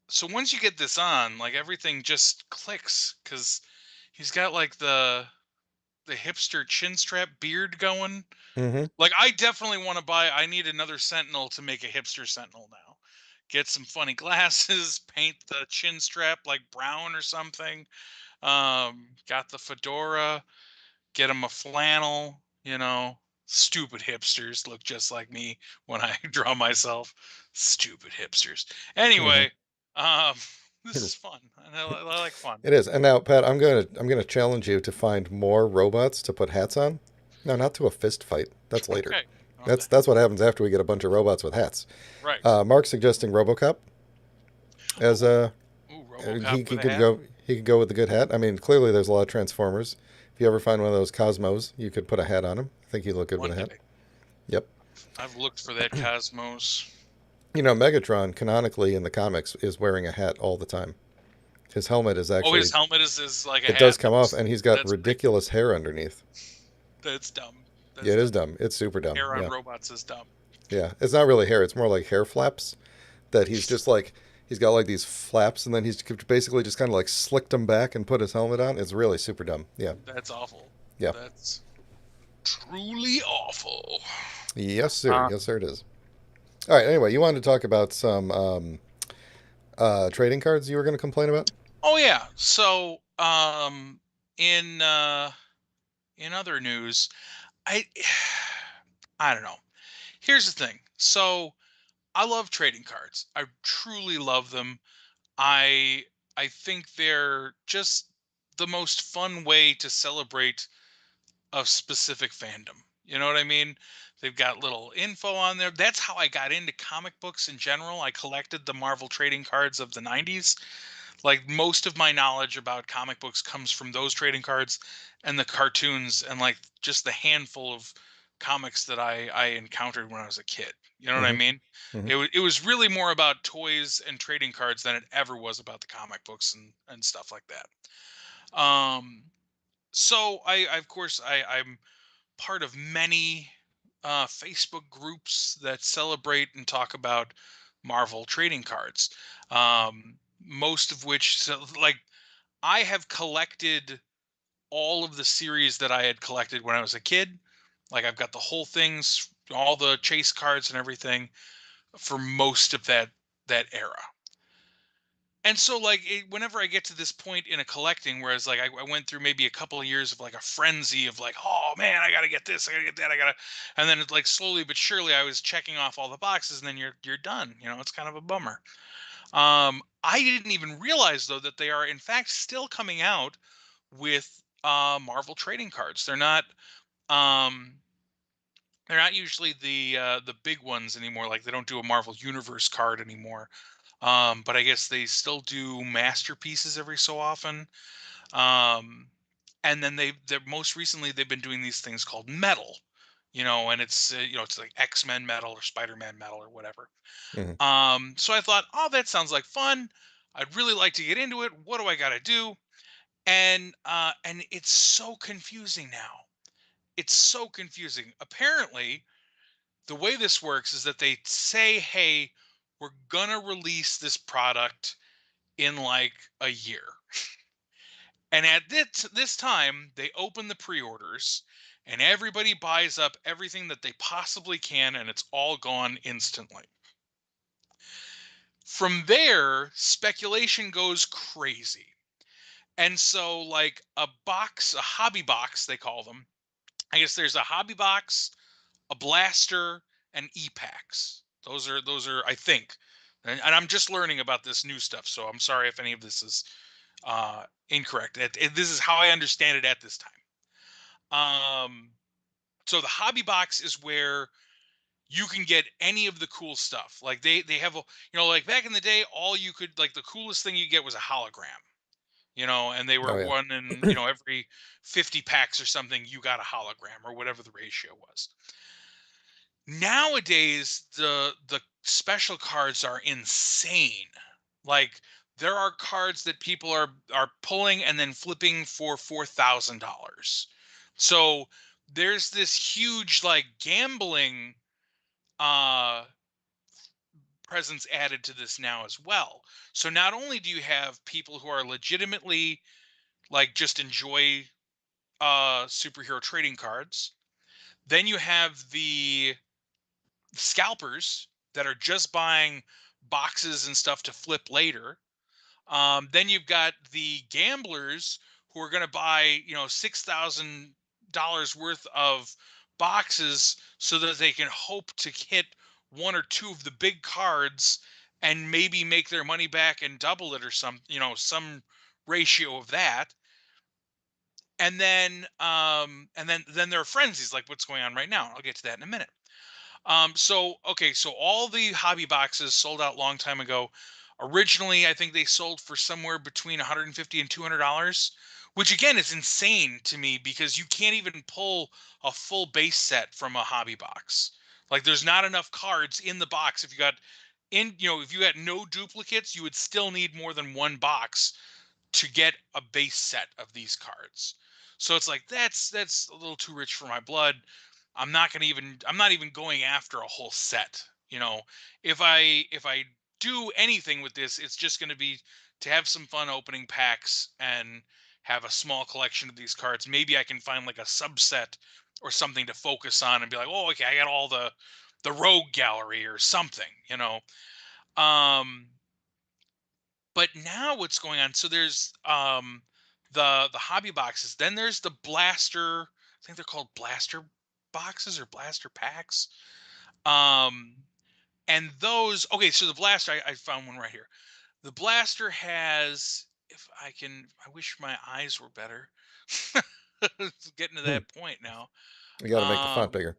so once you get this on, like everything just clicks because he's got like the hipster chin strap beard going. Hmm. Like I definitely want to buy. I need another Sentinel to make a hipster Sentinel now. Get some funny glasses, paint the chin strap like brown or something. Got the fedora. Get him a flannel. Stupid hipsters look just like me when I draw myself. Stupid hipsters. Hmm. Anyway, um, this is fun. I like fun. It is. And now, Pat, I'm gonna challenge you to find more robots to put hats on. No, not to a fist fight. That's later. Okay. Okay. That's what happens after we get a bunch of robots with hats. Right. Mark's suggesting RoboCop as Ooh, a ooh, he, RoboCop he with a could hat. go he could go with the good hat. I mean, clearly there's a lot of Transformers. If you ever find one of those Cosmos, you could put a hat on him. I think he'd look good with One a hat. day. Yep. I've looked for that Cosmos. You know, Megatron canonically in the comics is wearing a hat all the time. His helmet is Oh, his actually helmet is like a it does hat. come off, and he's got That's pretty cool. ridiculous hair underneath. That's dumb. Yeah, That's it is dumb. dumb. It's super dumb. Hair on Yeah, robots is dumb. yeah. It's not really hair. It's more like hair flaps. That he's just like he's got like these flaps, and then he's basically just kind of like slicked them back and put his helmet on. It's really super dumb. Yeah, That's awful. yeah. That's truly awful. Yes, sir. Uh, Yes, sir. It is. All right. Anyway, you wanted to talk about some trading cards you were going to complain about? oh yeah. So in other news, I I don't know. Here's the thing. So I love trading cards. I truly love them. I I think they're just the most fun way to celebrate a specific fandom. You know what I mean? They've got little info on there. That's how I got into comic books in general. I collected the Marvel trading cards of the 90s. Like most of my knowledge about comic books comes from those trading cards and the cartoons and like just the handful of comics that I encountered when I was a kid. You know what I Mm-hmm. mean? Mm-hmm. It was really more about toys and trading cards than it ever was about the comic books and stuff like that. So I of course I'm part of many Facebook groups that celebrate and talk about Marvel trading cards. Most of which, so, like, I have collected all of the series that I had collected when I was a kid. Like, I've got the whole things, all the chase cards and everything for most of that era. And so like whenever I get to this point in a collecting, whereas like I went through maybe a couple of years of like a frenzy of like, oh man, I gotta get this, I gotta get that, I gotta, and then it's like slowly but surely I was checking off all the boxes, and then you're done. It's kind of a bummer. I didn't even realize though that they are in fact still coming out with Marvel trading cards. Um they're not usually the big ones anymore. Like they don't do a Marvel Universe card anymore. But I guess they still do masterpieces every so often. Um, and then they're most recently they've been doing these things called metal, and it's it's like X-Men metal or Spider-Man metal or whatever. Hmm. So I thought, oh, that sounds like fun. I'd really like to get into it. What do I got to do? And it's so confusing now. It's so confusing. Apparently, the way this works is that they say, hey, we're gonna release this product in like a year. And at this time, they open the pre-orders and everybody buys up everything that they possibly can, and it's all gone instantly. From there, speculation goes crazy. And so like a hobby box, they call them. I guess there's a hobby box, a blaster, and e-packs. Those are I think. And I'm just learning about this new stuff, so I'm sorry if any of this is incorrect. This is how I understand it at this time. Um, so the hobby box is where you can get any of the cool stuff. Like they have a like back in the day, all you could like the coolest thing you get was a hologram. And they Oh were yeah. running, every 50 packs or something, you got a hologram or whatever the ratio was. Nowadays, the special cards are insane. Like there are cards that people are pulling and then flipping for $4,000. So there's this huge like gambling uh presence added to this now as well. So not only do you have people who are legitimately like just enjoy superhero trading cards, then you have the scalpers that are just buying boxes and stuff to flip later. Then you've got the gamblers who are going to buy, $6,000 worth of boxes so that they can hope to hit one or two of the big cards and maybe make their money back and double it or some ratio of that. And then there are frenzies like what's going on right now. I'll get to that in a minute. So all the hobby boxes sold out long time ago. Originally, I think they sold for somewhere between 150 and $200, which again is insane to me because you can't even pull a full base set from a hobby box. Like there's not enough cards in the box. If you had no duplicates, you would still need more than one box to get a base set of these cards. So it's like that's a little too rich for my blood. I'm not even going after a whole set. If I do anything with this, it's just going to be to have some fun opening packs and have a small collection of these cards. Maybe I can find like a subset or something to focus on and be like, "Oh, okay, I got all the rogue gallery or something," Um but now what's going on, so there's the hobby boxes, then there's the blaster, I think they're called blaster boxes or blaster packs. um and those, okay, so the blaster, I found one right here. The blaster has, if I can, I wish my eyes were better. It's getting to Hmm. that point now. You got to make the font um bigger.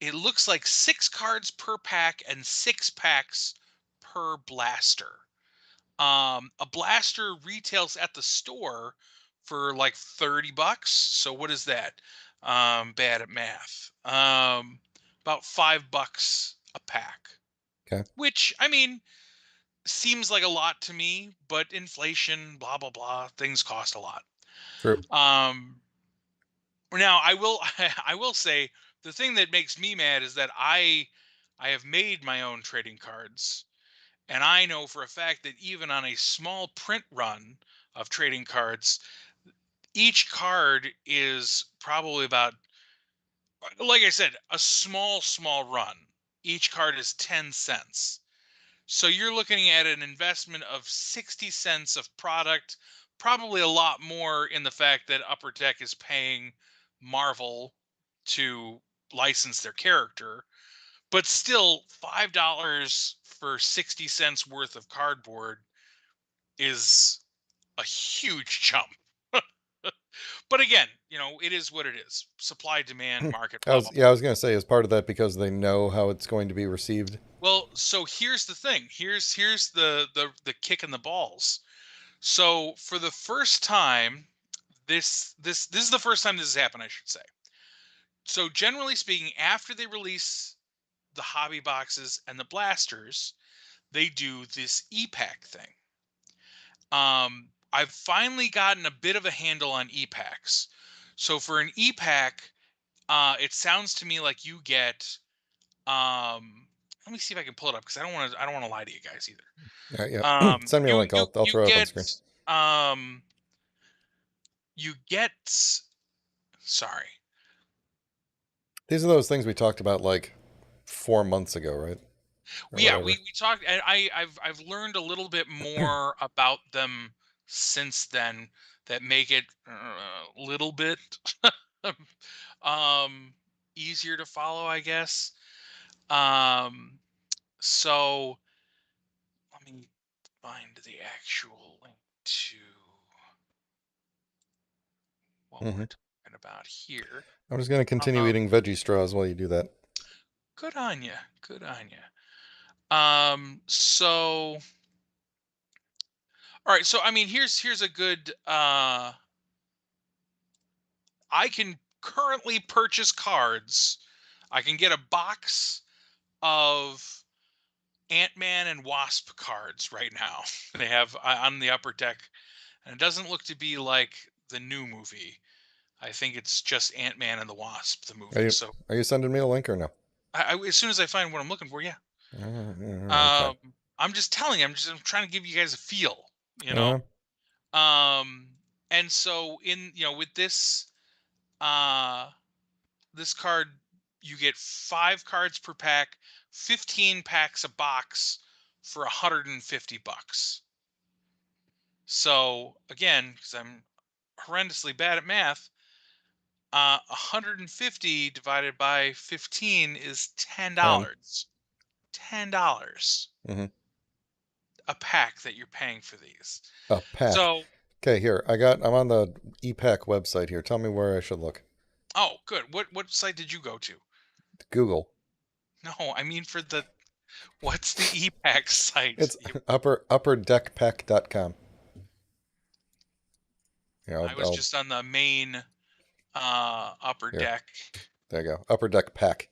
it looks like 6 cards per pack and 6 packs per blaster. A blaster retails at the store for like $30. So what is that? Bad at math. About $5 a pack, Okay. which I mean seems like a lot to me, but inflation, blah blah blah, things cost a lot. True. Um, Now I will I will say the thing that makes me mad is that I have made my own trading cards. And I know for a fact that even on a small print run of trading cards, each card is probably about, like I said, a small run. Each card is 10 cents. So you're looking at an investment of 60 cents of product, probably a lot more in the fact that Upper Deck is paying Marvel to license their character. But still, $5 for 60 cents worth of cardboard is a huge jump. But again, it is what it is. Supply, demand, market, blah blah blah. I was gonna say, is part of that because they know how it's going to be received? Well, so here's the thing. Here's the kick in the balls. So for the first time, this is the first time this has happened, I should say. So generally speaking, after they release the hobby boxes and the blasters, they do this e-pack thing. I've finally gotten a bit of a handle on e-packs. So for an e-pack, it sounds to me like you get let me see if I can pull it up because I don't want to lie to you guys either. All right, yeah. Send me a You link. you I'll you throw it up on get screen. um you get sorry. These are those things we talked about like 4 months ago, right? Or Yeah, we whatever. we talked, and I've learned a little bit more about them since then that make it a little bit um easier to follow, I guess. Um so let me find the actual link to what we're Hmm. talking about here. I'm just gonna continue Um eating veggie straws while you do that. Good on you. Good on you. So all right, so I mean here's a good I can currently purchase cards. I can get a box of AntMan and Wasp cards right now. They have on the upper deck, and it doesn't look to be like the new movie. I think it's just Ant-Man and the Wasp, the movie. So Are you sending me a link or no? as soon as I find what I'm looking for, yeah. All right, fine. I'm just telling you, I'm trying to give you guys a feel, you know. Uh, Um, and so with uh this card, you get 5 cards per pack, 15 packs a box for $150. So again, because I'm horrendously bad at math, 150 divided by 15 is $10. 10. $10 Hmm. a pack that you're paying for these. A pack. So, Okay, here. I'm on the ePack website here. Tell me where I should look. oh, good. What site did you go to? Google. No, I mean for the what's the EPAC site? It's upperdeckpack.com. Here, I was I'll just on the main upper here. deck There you go. Upper Deck Pack.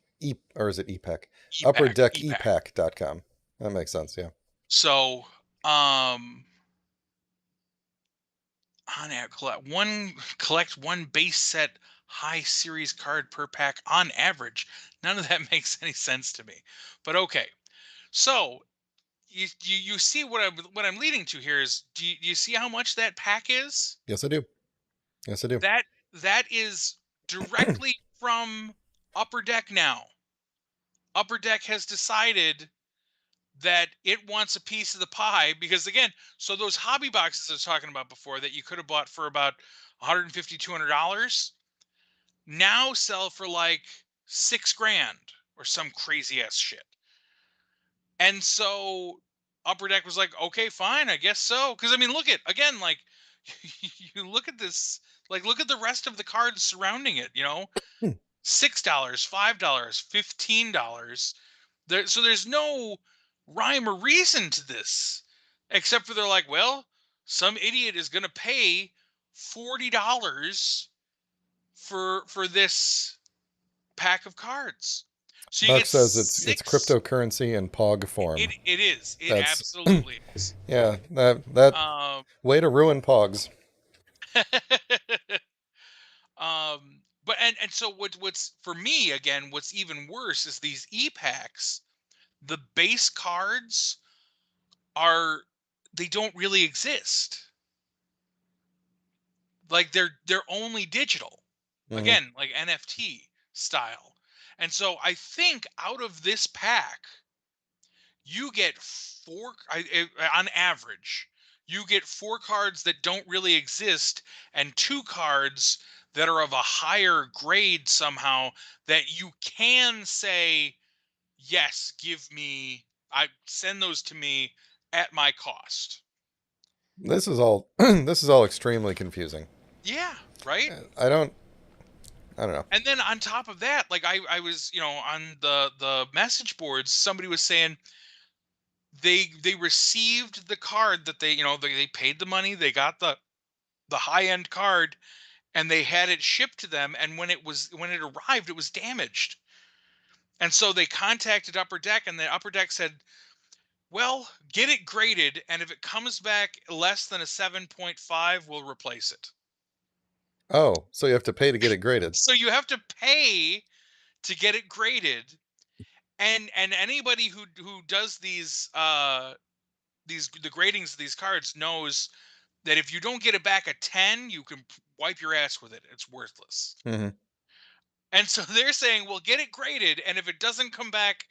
Or is it ePack? EPAC. Upperdeckpack.com. That makes sense, yeah. So, um, on air collect one base set high series card per pack on average. None of that makes any sense to me. But okay. So, you see what I'm leading to here is do you see how much that pack is? Yes, I do. Yes, I do. That is directly from Upper Deck now. Upper Deck has decided that it wants a piece of the pie because again, so those hobby boxes I was talking about before that you could have bought for about 150 $200 now sell for like 6 grand or some crazy ass shit. And so Upper Deck was like, okay, fine, I guess so. Because I mean, look at again, like you look at this, like look at the rest of the cards surrounding it. Hmm. $6, $5, $15. So there's no rhyme or reason to this, except for they're like, well, some idiot is going to pay $40 for this pack of cards. So you Buck get says it's six. cryptocurrency in POG It form. it is. It That's absolutely is. yeah, that Um, way to ruin POGs. but and so what's for me again, what's even worse is these e-packs. The base cards are they don't really exist. Like they're only digital. Hmm. Again, like NFT style. And so I think out of this pack, you get on average, you get 4 cards that don't really exist and 2 cards that are of a higher grade somehow that you can say, yes, give me, I send those to me at my cost. This is all this is all extremely confusing. Yeah, right. I don't I don't know. And then on top of that, like I was, on the message boards, somebody was saying they received the card that they paid the money, they got the high end card, and they had it shipped to them, and when it arrived, it was damaged. And so they contacted Upper Deck, and the Upper Deck said, "Well, get it graded, and if it comes back less than a 7.5, we'll replace it." Oh, so you have to pay to get it graded. So you have to pay to get it graded, and anybody who does these the gradings of these cards knows that if you don't get it back a 10, you can wipe your ass with it. It's worthless. Hmm. And so they're saying, "Well, get it graded, and if it doesn't come back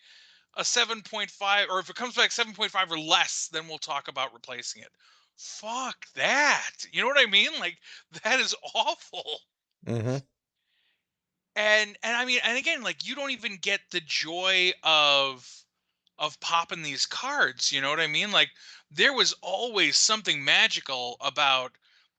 a 7.5, or if it comes back 7.5 or less, then we'll talk about replacing it." Fuck that. You know what I mean? Like, that is awful. Hmm. And I mean, and again, like, you don't even get the joy of popping these cards, you know what I mean? Like, there was always something magical about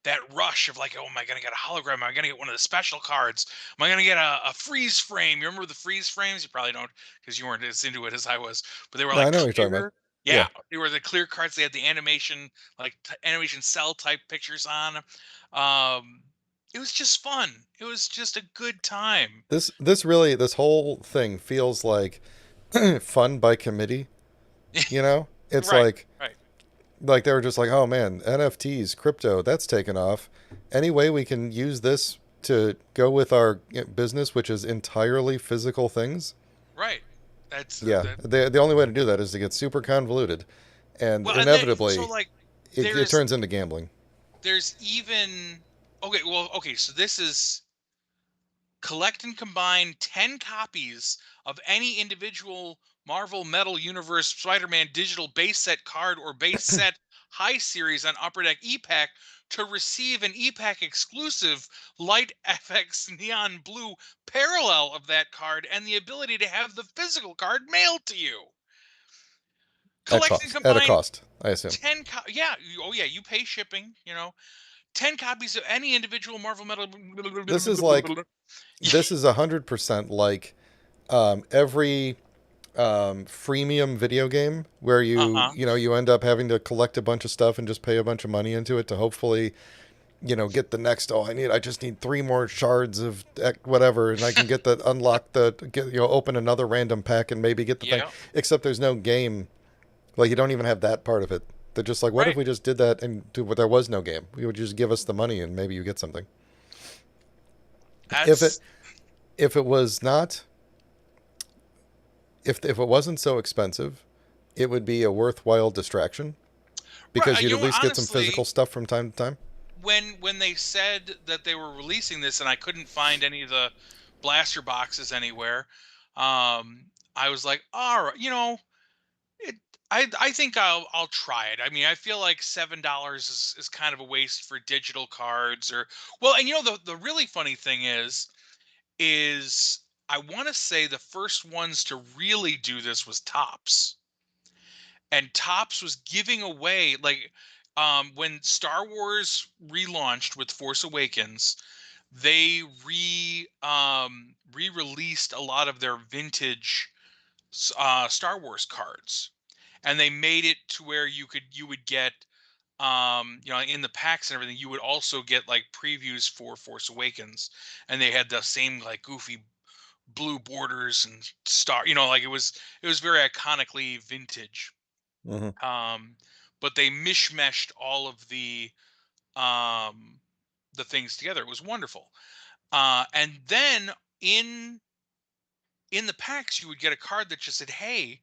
that rush of, like, oh, am I gonna get a hologram? Am I gonna get one of the special cards? Am I gonna get a freeze frame? You remember the freeze frames? You probably don't, because you weren't as into it as I was, but they were No, I like know what you're talking about. clear. Yeah. Yeah, they were the clear cards. They had the animation, like animation cell type pictures on 'em. It was just fun. It was just a good time. This whole thing feels like fun by committee, you know? It's Right, right, like they were just like, "Oh man, NFTs, crypto, that's taken off. Any way we can use this to go with our business, which is entirely physical things?" right. That's Yeah, that. the only way to do that is to get super convoluted, and Well, and then so inevitably like it there's turns into gambling. there's even okay, well, okay, so this is collect and combine 10 copies of any individual Marvel Metal Universe Spider-Man digital base set card or base set high series on Upper Deck EPAC to receive an EPAC exclusive light FX neon blue parallel of that card and the ability to have the physical card mailed to you. Collect and At a combine cost, I assume. 10 yeah, oh yeah, you pay shipping, 10 copies of any individual Marvel Metal. This is like Yeah, this is 100% like every freemium video game where uh-huh. you end up having to collect a bunch of stuff and just pay a bunch of money into it to hopefully get the next. Oh, I just need three more shards of whatever, and I can get the unlock the get open another random pack and maybe get the thing. Yeah, Except there's no game. Like you don't even have that part of it. They're just like, what if right. we just did that and there was no game? You would just give us the money and maybe you get something. If it That's if it was not if it wasn't so expensive, it would be a worthwhile distraction right. because you'd You at know what? least get some physical Honestly, stuff from time to time. when they said that they were releasing this, and I couldn't find any of the blaster boxes anywhere, I was like, all right, it. I think I'll try it. I mean, I feel like $7 is kind of a waste for digital cards, or well, and the really funny thing is I want to say the first ones to really do this was Tops. And Tops was giving away, like, when Star Wars relaunched with Force Awakens, they re-released a lot of their vintage Star Wars cards, and they made it to where you would get, in the packs and everything, you would also get like previews for Force Awakens, and they had the same like goofy blue borders and star, like it was very iconically vintage. Hmm. um but they mishmashed all of um the things together. It was wonderful. And then in the packs you would get a card that just said, hey,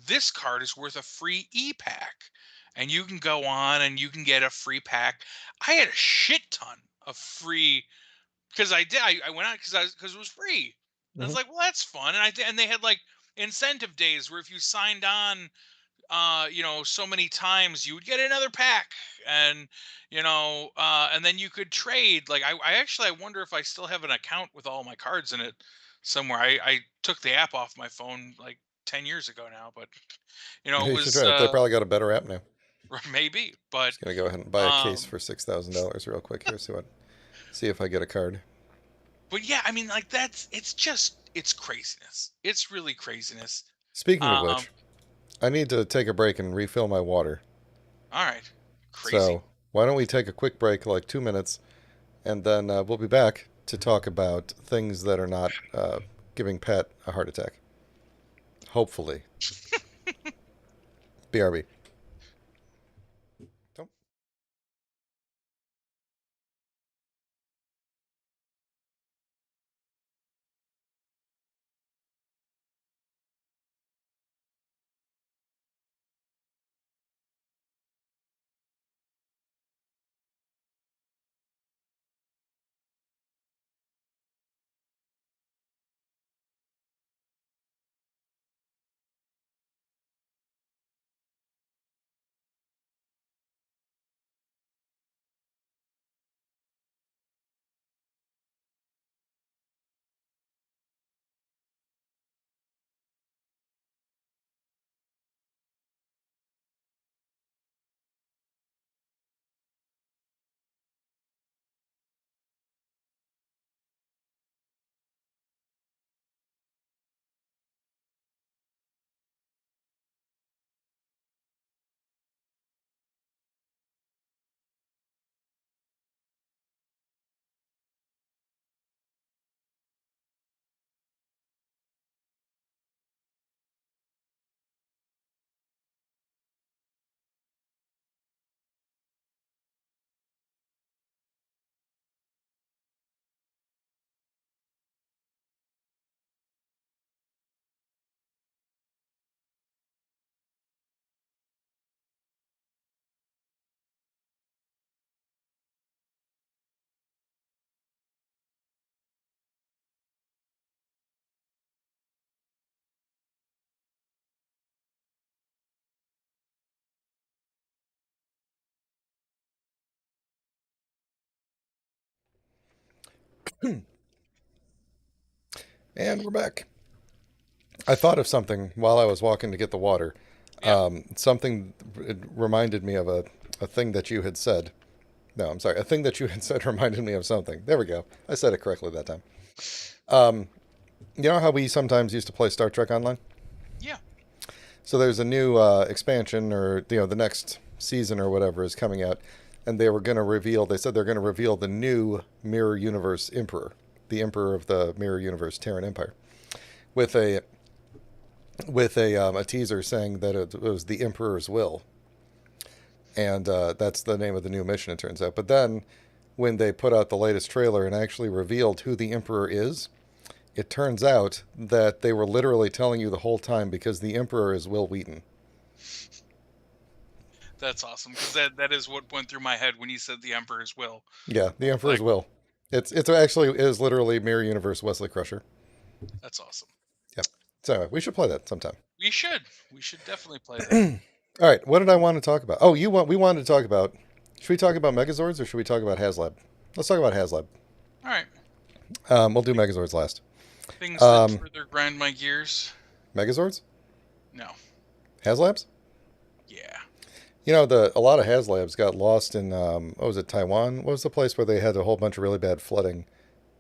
this card is worth a free e-pack, and you can go on and you can get a free pack. I had a shit ton of free, because I went out because it was free. And I was Hmm. like, well, that's fun. And they had like incentive days where if you signed on so many times, you would get another pack, and and then you could trade. Like, I actually, I wonder if I still have an account with all my cards in it somewhere. I took the app off my phone like 10 years ago now, but it You should was try it. They probably got a better app now. Or maybe, but Just gonna go ahead and buy a case for $6,000 real quick here. See if I get a card. but yeah, I mean, like it's craziness. It's really craziness. Speaking of Um, which, I need to take a break and refill my water. all right, crazy. So why don't we take a quick break, like 2 minutes, and then we'll be back to talk about things that are not giving Pat a heart attack. Hopefully. BRB. And we're back. I thought of something while I was walking to get the water. Yeah. Something it reminded me of a thing that you had said. No, I'm sorry. A thing that you had said reminded me of something. There we go. I said it correctly that time. You know how we sometimes used to play Star Trek Online? Yeah. So there's a new expansion, or the next season or whatever is coming out, and they were going to reveal. They said they're going to reveal the new Mirror Universe Emperor, the Emperor of the Mirror Universe Terran Empire, with a teaser saying that it was the Emperor's will, and that's the name of the new mission. It turns out, but then when they put out the latest trailer and actually revealed who the Emperor is, it turns out that they were literally telling you the whole time, because the Emperor is Will Wheaton. That's awesome, because that is what went through my head when you said the Emperor's will. Yeah, the Emperor's Will. It's actually is literally Mirror Universe Wesley Crusher. That's awesome. Yeah. So we should play that sometime. We should. We should definitely play that. All right. What did I want to talk about? Oh, we wanted to talk about. Should we talk about Megazords or should we talk about HasLab? Let's talk about HasLab. All right. We'll do Megazords last. Things that further grind my gears. Megazords? No. HasLabs? Yeah. A lot of HasLabs got lost in what was it, Taiwan? What was the place where they had a whole bunch of really bad flooding?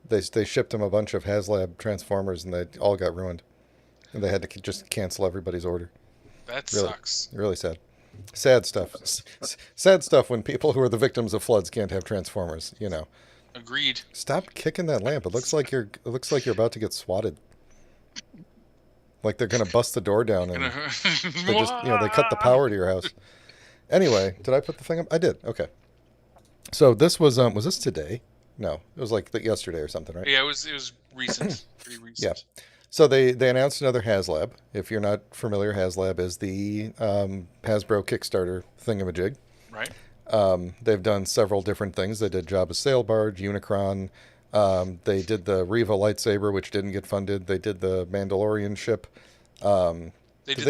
They shipped them a bunch of HasLab Transformers and they all got ruined, and they had to just cancel everybody's order. That Really, sucks. really sad. Sad stuff. Sad stuff when people who are the victims of floods can't have Transformers. Agreed. Stop kicking that lamp. It looks like you're about to get swatted. Like they're gonna bust the door down and they just they cut the power to your house. Anyway, did I put the thing up? I did. Okay. So this was this today? No, it was like yesterday or something, right? Yeah, it was recent. Pretty recent. Yeah. So they announced another HasLab. If you're not familiar, HasLab is the Hasbro Kickstarter thingamajig. Right. They've done several different things. They did Jabba's Sail Barge, Unicron. They did the Reva lightsaber, which didn't get funded. They did the Mandalorian ship. They did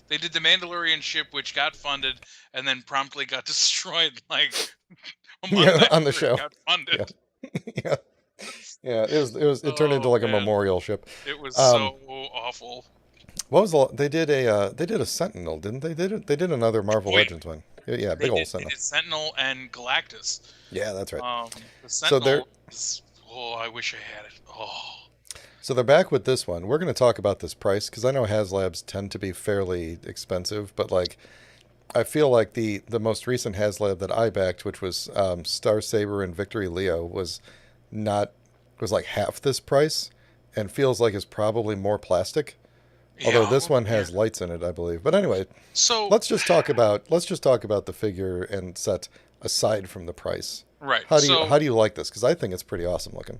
they did the Mandalorian ship, which got funded and then promptly got destroyed like a month on the after show. It got funded. Yeah. Yeah, it turned into like a memorial ship. It was so awful. What was they did a Sentinel, didn't they? They did another Marvel Oh yeah, Legends one. Yeah, big old they Sentinel. did Sentinel and Galactus. Yeah, that's right. The So they're Sentinel is, oh, I wish I had it. Oh, so they're back with this one. We're going to talk about this price because I know HasLabs tend to be fairly expensive, but like I feel like the most recent HasLab that I backed, which was Star Saber and Victory Leo, not was like half this price, and feels like it's probably more plastic. Although yeah, this one yeah. has lights in it, I believe. But anyway, So, let's just talk about the figure and set aside from the price. right. How So, do you like this? Because I think it's pretty awesome looking.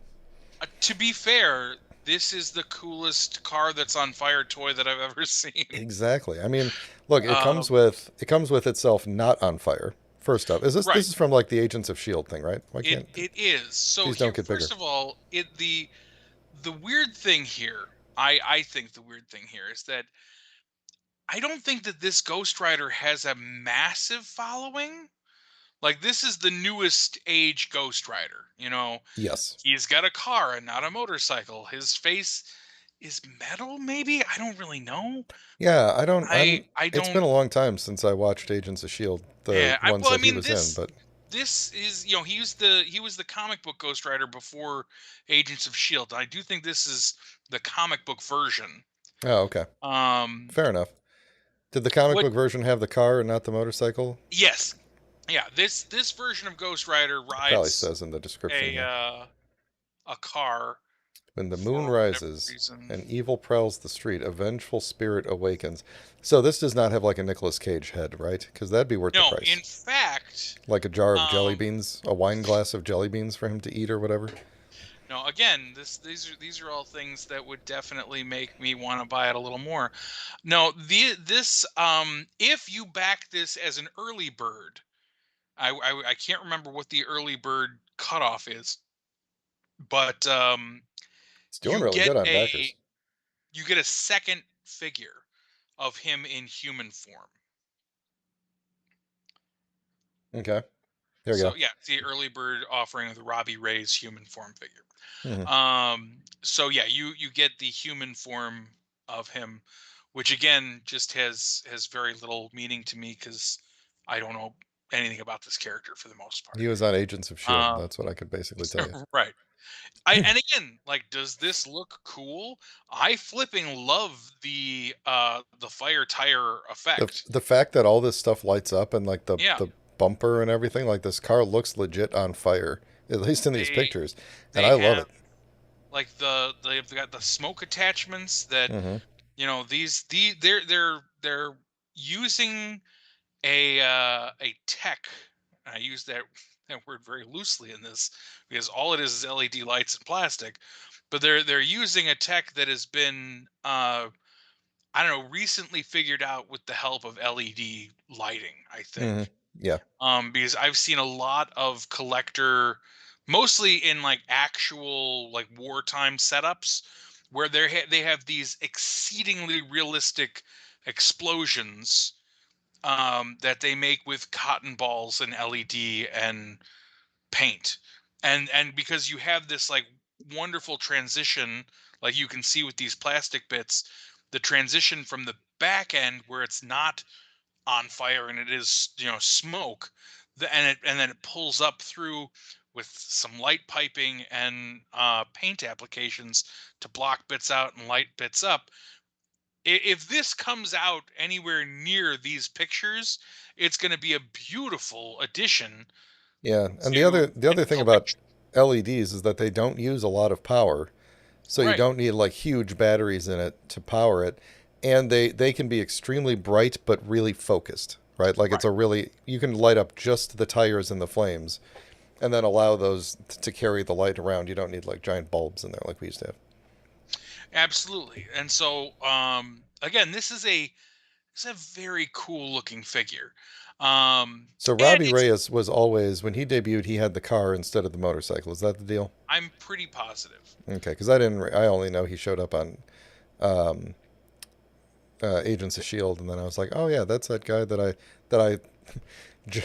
to be fair, this is the coolest car that's on fire toy that I've ever seen. Exactly. I mean, look, Um, it comes with itself not on fire. First up, is right. this is from like the Agents of Shield thing, right? Why It can't it is. So these don't here, get bigger? first of all, the weird thing here, I think the weird thing here is that I don't think that this Ghost Rider has a massive following. Like, this is the newest age Ghost Rider. Yes. He's got a car and not a motorcycle. His face is metal, maybe? I don't really know. Yeah, I don't. I It's don't. been a long time since I watched Agents of Shield, the Yeah, ones well, I that he mean, was in. But this is, he was the comic book Ghost Rider before Agents of Shield. I do think this is the comic book version. oh, okay, Um, fair enough. Did the comic what? book version have the car and not the motorcycle? Yes, yeah. This version of Ghost Rider It probably rides says in the description a here. a car When the moon for whatever rises reason. and evil prowls the street, a vengeful spirit awakens. So this does not have like a Nicolas Cage head, right? Because that'd be worth the No, price. in fact, Like a jar of jelly um, beans, a wine glass of jelly beans for him to eat or whatever. no. Again, these are all things that would definitely make me want to buy it a little more. No, this if you back this as an early bird, I can't remember what the early bird cutoff is, but It's doing you really get good on a backers. you get a second figure of him in human form. Okay, there we So go. yeah, it's the early bird offering of the Robbie Ray's human form figure. Hmm. So yeah, you get the human form of him, which again just has very little meaning to me because I don't know anything about this character for the most part. He was on Agents of Shield. Um, That's what I could basically tell you. right. And again, like, does this look cool? I flipping love the fire tire effect. The fact that all this stuff lights up and like Yeah, the bumper and everything, like this car looks legit on fire, at least in these they pictures, and they I love have it. like they've got the smoke attachments that Hmm. they're using a tech. I use that word very loosely in this because all it is LED lights and plastic, but they're using a tech that has been I don't know, recently figured out with the help of LED lighting, I Hmm. think. Yeah. Because I've seen a lot of collector, mostly in like actual like wartime setups, where they have these exceedingly realistic explosions that they make with cotton balls and LED and paint, and because you have this like wonderful transition, like you can see with these plastic bits, the transition from the back end where it's not on fire and it is smoke, and then it pulls up through with some light piping and paint applications to block bits out and light bits up. If this comes out anywhere near these pictures, it's going to be a beautiful addition Yeah, and to the any other thing about collection. LEDs is that they don't use a lot of power, so you Right. don't need like huge batteries in it to power it, and they can be extremely bright but really focused, right? Like it's Right. a really you can light up just the tires and the flames, and then allow those to carry the light around. You don't need like giant bulbs in there like we used to have. Absolutely. And so again, this is a very cool looking figure. So And Robbie it's Reyes was always when he debuted, he had the car instead of the motorcycle. Is that the deal? I'm pretty positive. Okay, because I didn't. I only know he showed up on um, Agents of Shield, and then I was like, oh yeah, that's that guy that I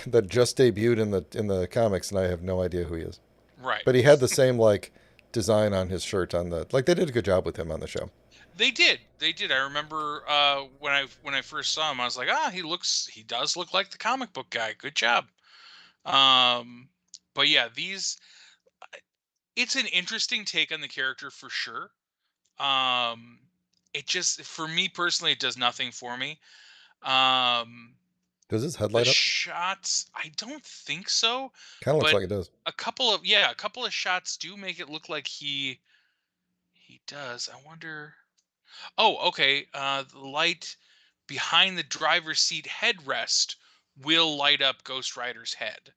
that just debuted in the comics, and I have no idea who he is. Right. But he had the same like design on his shirt on the like they did a good job with him on the show. They did. They did. I remember when I first saw him, I was like, ah, he does look like the comic book guy. Good job. Um, but yeah, these it's an interesting take on the character for sure. Um, it just for me personally, it does nothing for me. Um, Does his head the light up? shots, I don't think so, Kind of looks but like it does. a couple of shots do make it look like he does. I wonder. Oh, okay. The light behind the driver's seat headrest will light up Ghost Rider's head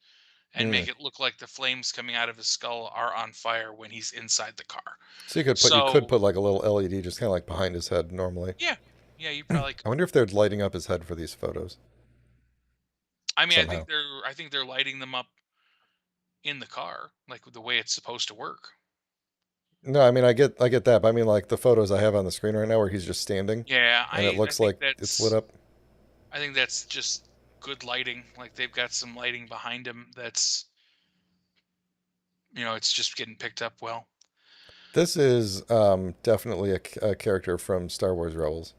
and Hmm. make it look like the flames coming out of his skull are on fire when he's inside the car. So you could So put like a little LED just kind of like behind his head normally. yeah, yeah, you probably I could. wonder if they're lighting up his head for these photos I mean, somehow. I think they're lighting them up in the car, like the way it's supposed to work. No, I mean I get that, but I mean like the photos I have on the screen right now where he's just standing Yeah, and it looks like it's lit up. I think that's just good lighting. Like they've got some lighting behind him that's it's just getting picked up well. This is definitely a character from Star Wars Rebels.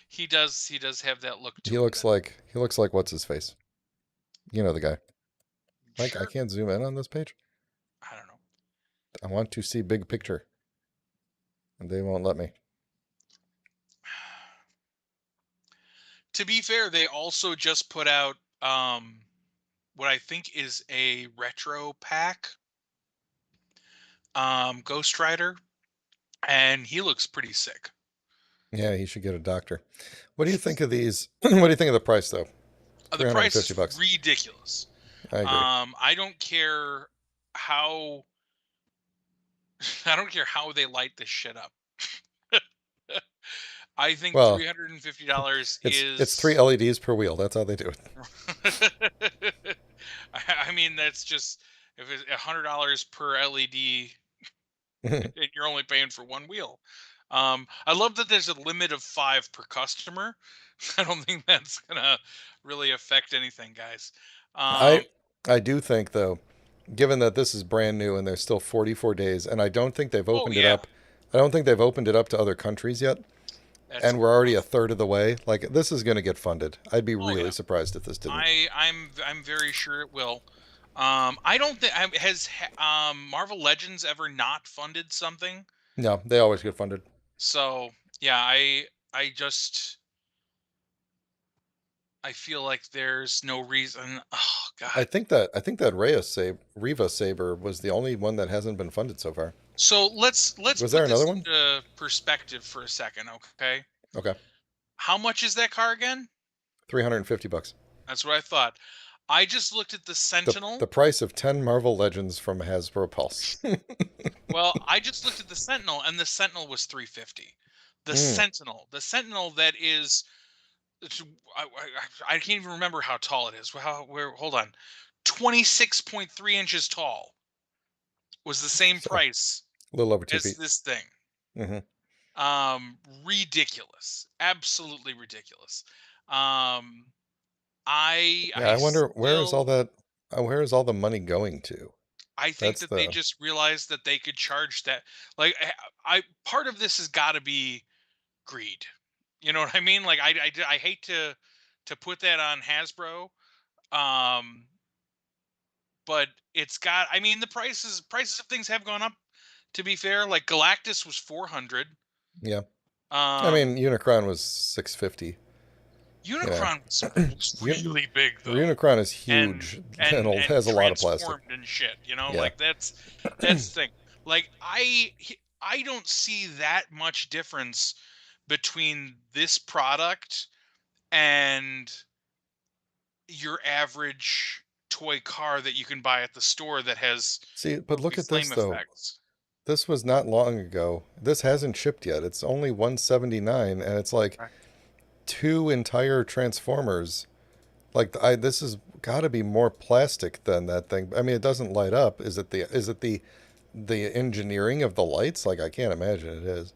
He does have that look to him that He looks like what's his face? You know the guy. Like I sure. can't zoom in on this page. I don't know. I want to see big picture and they won't let me. To be fair, they also just put out what I think is a retro pack Ghost Rider, and he looks pretty sick. Yeah, he should get a doctor. What do you think of these? What do you think of the price though? The price is $350. ridiculous. I agree. I don't care how I don't care how they light this shit up. I think Well, $350 it's three is LEDs per wheel. That's how they do I mean that's just if it's $100 per LED it. and you're only paying for one wheel. I love that there's a limit of 5 per customer. I don't think that's gonna really affect anything, guys. I Um, I do think though, given that this is brand new and there's still 44 days, and I don't think they've oh opened it yeah, up. I don't think they've opened it up to other countries yet, that's and we're already a rough. third of the way. Like this is going to get funded. I'd be Oh really yeah, surprised if this didn't. I'm very sure it will. I don't think Marvel Legends ever not funded something. No, they always get funded. So yeah, I just I feel like there's no reason. Oh God. I think that Riva Saber was the only one that hasn't been funded so far. So let's Was there put another this one? into perspective for a second, okay? Okay, How much is that car again? $350. That's what I thought. I just looked at the The Sentinel. price of 10 Marvel Legends from Hasbro Pulse. Well, I just looked at the Sentinel, and the Sentinel was 350. Mm, The Sentinel that is, it's- I can't even remember how tall it is. Hold on, 26.3 inches tall was the same so price a little over 2 as feet. this thing. Hmm. Ridiculous, absolutely ridiculous. Um, Yeah, I I wonder where is all still that? Where is all the money going to? I think That's that they the just realized that they could charge that. Like I part of this has got to be greed. You know what I mean? Like I hate to put that on Hasbro, um, but it's got. I mean, the prices of things have gone up. To be fair, like Galactus was 400. yeah. I Um, mean, Unicron was 650. You know, Unicron was Un- really big though, Unicron is and huge and and has a lot of plastic. transformed and shit. You know, Yeah. like that's the thing. Like I don't see that much difference between this product and your average toy car that you can buy at the store that has See, but look movie at flame this though. effects. This was not long ago. This hasn't shipped yet. It's only 179 and it's like Right. two entire Transformers. Like I this has got to be more plastic than that thing. I mean, it doesn't light up. Is it the engineering of the lights? Like I can't imagine it is.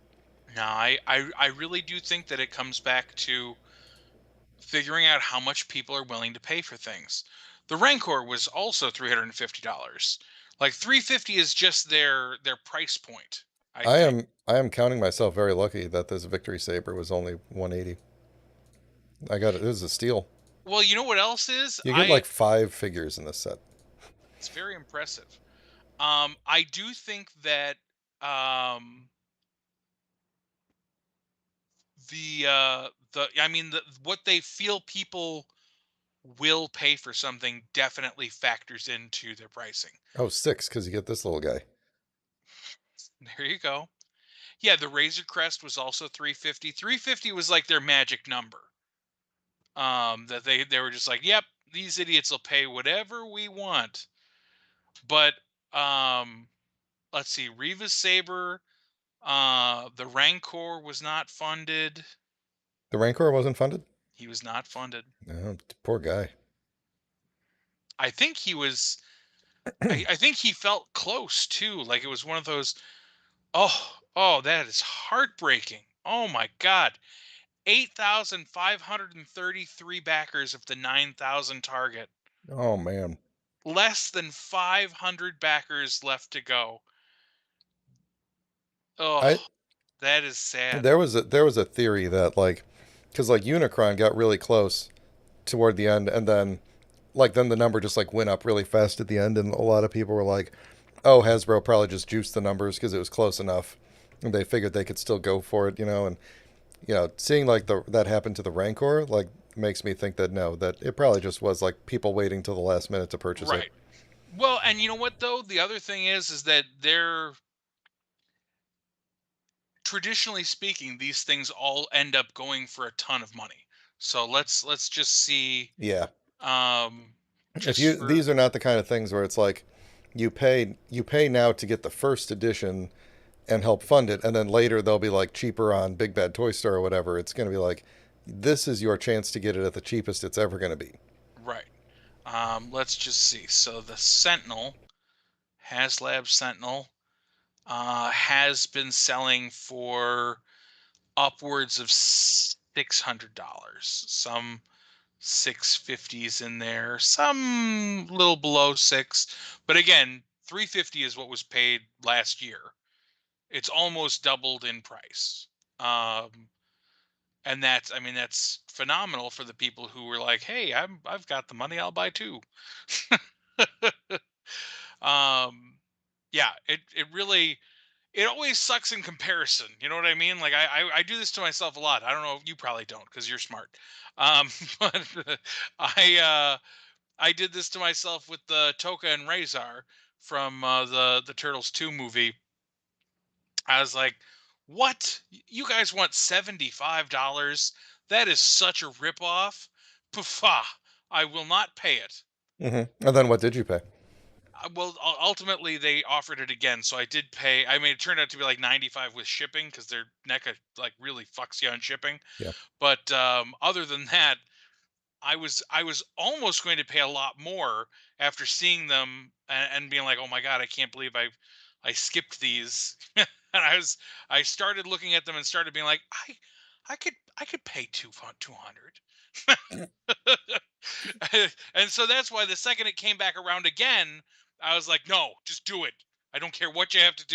No, I really do think that it comes back to figuring out how much people are willing to pay for things. The Rancor was also $350. Like 350 is just their price point. I I think. am counting myself very lucky that this Victory Saber was only 180. I got it. This is a steal. Well, you know what else is? You get like 5 figures in this set. It's very impressive. I do think that um the I mean the what they feel people will pay for something definitely factors into their pricing. Oh, 6 because you get this little guy. There you go. Yeah, the Razor Crest was also 350. 350 was like their magic number. That they were just like, "Yep, these idiots will pay whatever we want." But let's see, Reva's Saber, the Rancor was not funded. The Rancor wasn't funded? He was not funded. Oh, poor guy. I think he was I think he felt close too. Like it was one of those, oh, that is heartbreaking. Oh my God. 8,533 backers of the 9,000 target. Oh, man. Less than 500 backers left to go. I Oh, that is sad. there was a theory that like because like Unicron got really close toward the end and then like then the number just like went up really fast at the end and a lot of people were like, "Oh, Hasbro probably just juiced the numbers because it was close enough." And they figured they could still go for it, and seeing like that happen to the Rancor like makes me think that no, that it probably just was like people waiting till the last minute to purchase it. Right. Well, and you know what though? The other thing is that they're traditionally speaking, these things all end up going for a ton of money. So let's just see Yeah. um If just you for these are not the kind of things where it's like you pay now to get the first edition and help fund it and then later they'll be like cheaper on Big Bad Toy Store or whatever. It's going to be like this is your chance to get it at the cheapest it's ever going to be. right. Let's just see. So the Sentinel, HasLab Sentinel, has been selling for upwards of $600. Some 650s in there, some little below six, but again, 350 is what was paid last year. It's almost doubled in price. And that's, I mean, that's phenomenal for the people who were like, "Hey, I've got the money, I'll buy two." um, yeah, it really it always sucks in comparison. You know what I mean? Like I do this to myself a lot. I don't know, you probably don't because you're smart. Um, but I I did this to myself with the Toka and Razor from the Turtles 2 movie. I was like, "What? You guys want $75? That is such a ripoff. Puffa! I will not pay it." And then what did you pay? Well, ultimately they offered it again, so I did pay. I mean, it turned out to be like 95 with shipping because their NECA like really fucks you on shipping. Yeah. But other than that, I was almost going to pay a lot more after seeing them and being like, "Oh my god, I can't believe I skipped these." And I started looking at them and started being like, I could pay 200. And so that's why the second it came back around again, I was like, "No, just do it. I don't care what you have to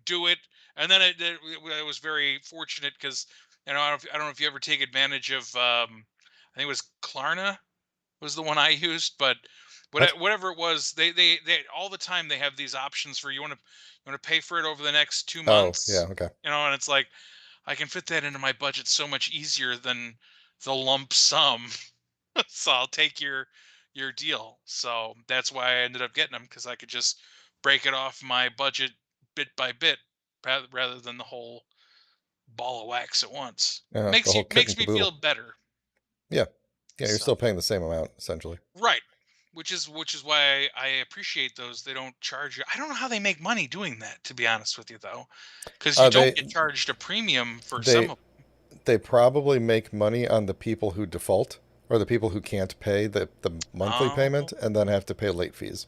do it." And then it was very fortunate because I don't know if you ever take advantage of I think it was Klarna was the one I used, but What? whatever it was, they all the time they have these options for you want to pay for it over the next two Oh, yeah, months, okay. and it's like I can fit that into my budget so much easier than the lump sum. So I'll take your deal. So that's why I ended up getting them because I could just break it off my budget bit by bit rather than the whole ball of wax at once. The whole kit and Makes me feel caboodle. better. Yeah. Yeah, you're So still paying the same amount essentially. right, which is why I appreciate those. They don't charge you. I don't know how they make money doing that, to be honest with you, though, because you don't They get charged a premium for some they of. they probably make money on the people who default or the people who can't pay the monthly Oh, payment and then have to pay late fees.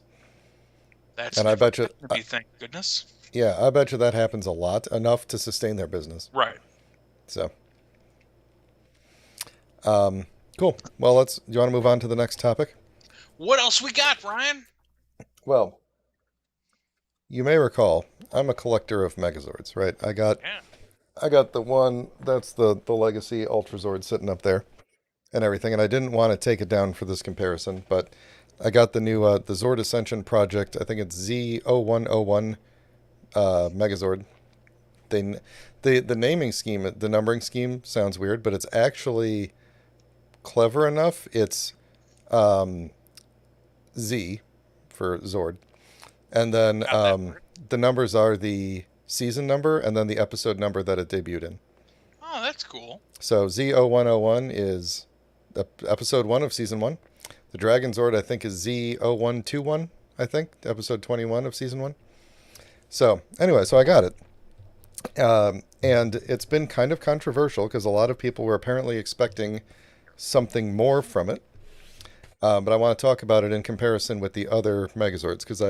that's And I never bet you, happened to me. Thank goodness. yeah, I bet you that happens a lot, enough to sustain their business. Right. So, cool. Well, do you want to move on to the next topic? What else we got, Brian? Well, you may recall, I'm a collector of Megazords, right? Yeah. I got the one that's the Legacy Ultrazord sitting up there and everything, and I didn't want to take it down for this comparison, but I got the new the Zord Ascension project. I think it's Z0101 Megazord. They the naming scheme, the numbering scheme sounds weird, but it's actually clever enough. It's um, Z for Zord, and then Got that part. the numbers are the season number and then the episode number that it debuted in. Oh, that's cool. So Z0101 is episode 1 of season 1. The Dragon Zord, I think, is Z0121, I think, episode 21 of season 1. So, anyway, so I got it. And it's been kind of controversial because a lot of people were apparently expecting something more from it. But I want to talk about it in comparison with the other Megazords because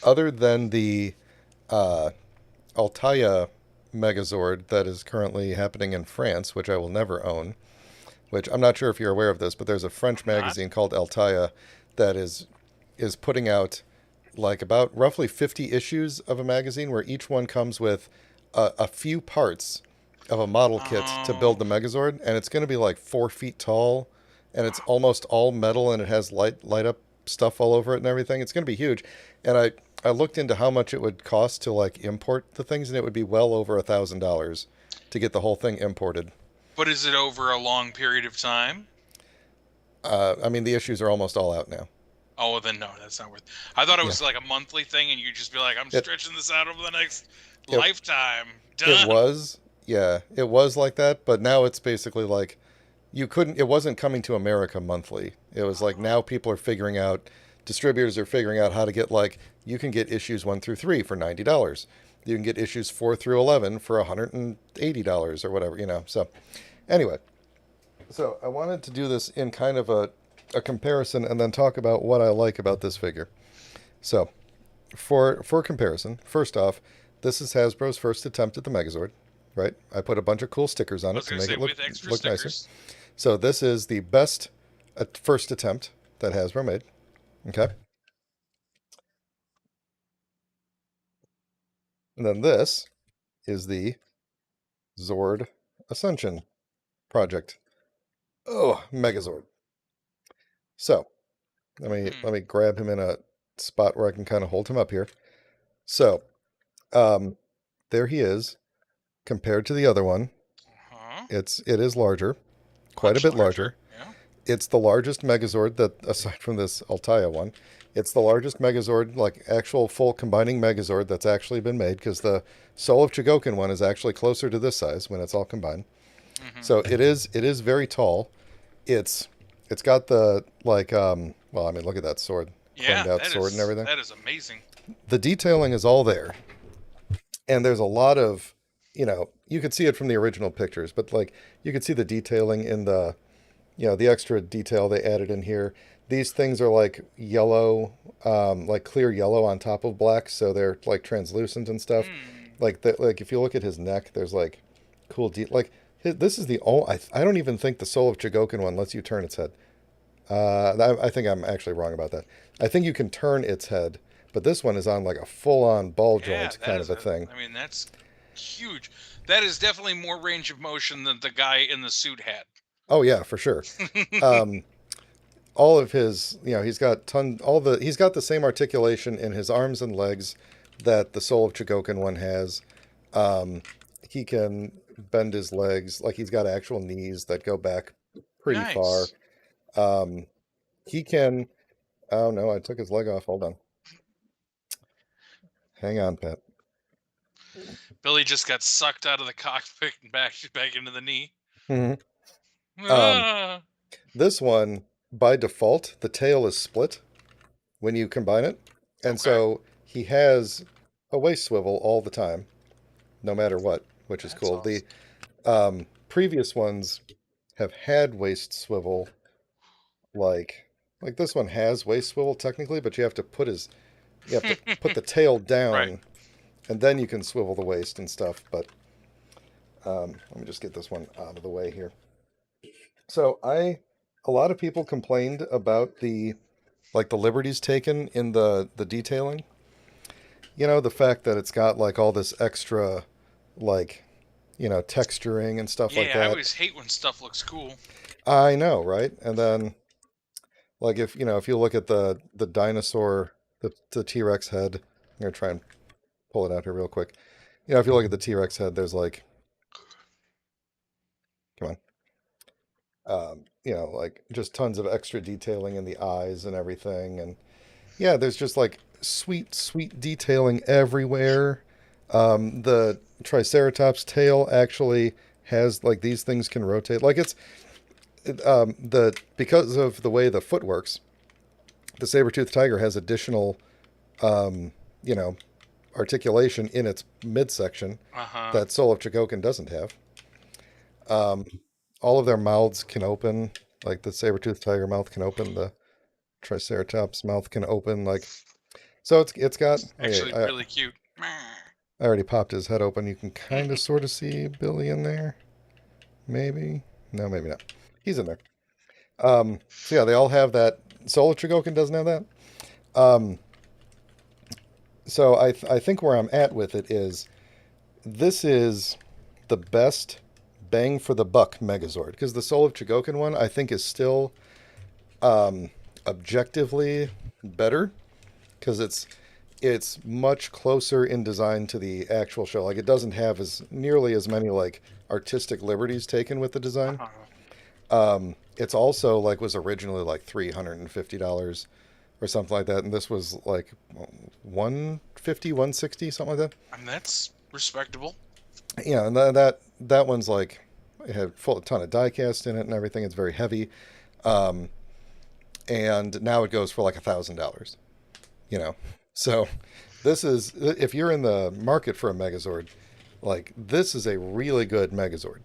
other than the uh, Altaia Megazord that is currently happening in France, which I will never own, which I'm not sure if you're aware of this, but there's a French I'm not. magazine called Altaia that is putting out like about roughly 50 issues of a magazine where each one comes with a few parts of a model kit to build Oh, the Megazord, and it's going to be like 4 feet tall, and it's almost all metal, and it has light up stuff all over it and everything. It's going to be huge, and I looked into how much it would cost to like import the things, and it would be well over $1,000 to get the whole thing imported. but is it over a long period of time? I mean, the issues are almost all out now. Oh, well, then no, that's not worth. I thought it Yeah, was like a monthly thing, and you'd just be like, "I'm it stretching this out over the next it lifetime." it Done. was, yeah, it was like that, but now it's basically like you couldn't. It wasn't coming to America monthly. It was like now people are figuring out, distributors are figuring out how to get like you can get issues 1 through 3 for $90. You can get issues 4 through 11 for $180 or whatever, you know. So anyway, so I wanted to do this in kind of a comparison and then talk about what I like about this figure. So for comparison, first off, this is Hasbro's first attempt at the Megazord, right? I put a bunch of cool stickers on I it was to gonna make say it with extra look nicer. stickers. So this is the best first attempt that Hasbro made. Okay, and then this is the Zord Ascension project. Oh, Megazord. So Hmm. let me grab him in a spot where I can kind of hold him up here. So um, there he is compared to the other one. Huh. It is larger, quite a Much bit larger. larger. Yeah. It's the largest Megazord that, aside from this Altaia one, it's the largest Megazord, like actual full combining Megazord that's actually been made because the Soul of Chogokin one is actually closer to this size when it's all combined. Hmm. So it is very tall. It's it's got the like well, I mean look at that sword, Yeah, chromed out sword and everything. that is amazing. The detailing is all there, and there's a lot of, you know, you could see it from the original pictures, but like you could see the detailing in the, you know, the extra detail they added in here. These things are like yellow, like clear yellow on top of black, so they're like translucent and stuff. Hmm. Like if you look at his neck, there's like cool like this is the only. I don't even think the Soul of Chogokin one lets you turn its head. I think I'm actually wrong about that. I think you can turn its head, but this one is on like a full-on ball Yeah, joint that kind is of a a. thing. I mean, that's huge. That is definitely more range of motion than the guy in the suit had. Oh yeah, for sure. Um, all of his, you know, he's got the same articulation in his arms and legs that the Soul of Chogokin one has. Um, he can bend his legs, like he's got actual knees that go back pretty far. Nice. Um, he can. Oh no, I took his leg off. Hold on, hang on, Pat. Billy just got sucked out of the cockpit and back into the knee. hmm Um, Ah, this one, by default, the tail is split when you combine it, and okay, so he has a waist swivel all the time, no matter what, which is that's cool. The awesome. previous ones have had waist swivel, like this one has waist swivel technically, but you have to put the tail Right. down, and then you can swivel the waist and stuff. But let me just get this one out of the way here. So a lot of people complained about the liberties taken in the detailing, You know, the fact that it's got like all this extra, like, texturing and stuff like Yeah, I that. always hate when stuff looks cool. I know, right? And then, like, if you look at the dinosaur, the T-Rex head, I'm gonna try and pull it out here real quick. If you look at the T-Rex head, there's like, come on, like just tons of extra detailing in the eyes and everything, and yeah, there's just like sweet, sweet detailing everywhere. The Triceratops tail actually has like these things can rotate. Like the because of the way the foot works, the saber-toothed tiger has additional, um, you know, articulation in its midsection Uh-huh. that Soul of Chogokin doesn't have. Um, all of their mouths can open, like the saber-toothed tiger mouth can open, the Triceratops mouth can open, like so. It's got. Okay, Actually, I really cute. I already popped his head open. You can kind of sort of see Billy in there. Maybe. No, maybe not. He's in there. So yeah, they all have that. Solar Chogokin doesn't have that. Um, so I think where I'm at with it is this is the best bang for the buck Megazord because the Soul of Chogokin one I think is still um, objectively better because it's much closer in design to the actual show. Like it doesn't have as nearly as many like artistic liberties taken with the design. Uh-huh. It's also like was originally like $350 or something like that, and this was like 150, 160, something like And that's respectable. that. Yeah, and that one's like it had full a ton of die cast in it and everything. It's very heavy, um, and now it goes for like $1,000. You know, so this is if you're in the market for a Megazord, like this is a really good Megazord,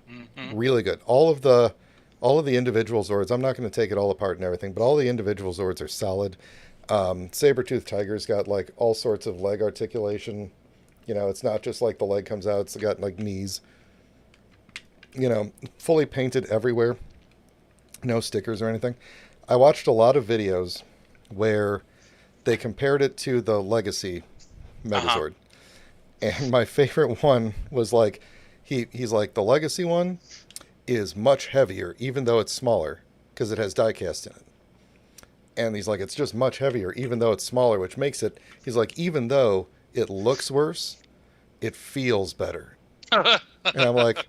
Hmm. really good. All of the individual Zords, I'm not going to take it all apart and everything, but all the individual Zords are solid. Saber-toothed Tiger's got like all sorts of leg articulation. It's not just like the leg comes out; it's got like knees. Fully painted everywhere, no stickers or anything. I watched a lot of videos where they compared it to the Legacy Uh-huh. Megazord. And my favorite one was like he's like the Legacy one is much heavier even though it's smaller because it has diecast in it. And he's like it's just much heavier even though it's smaller, which makes it he's like even though it looks worse, it feels better. And I'm like,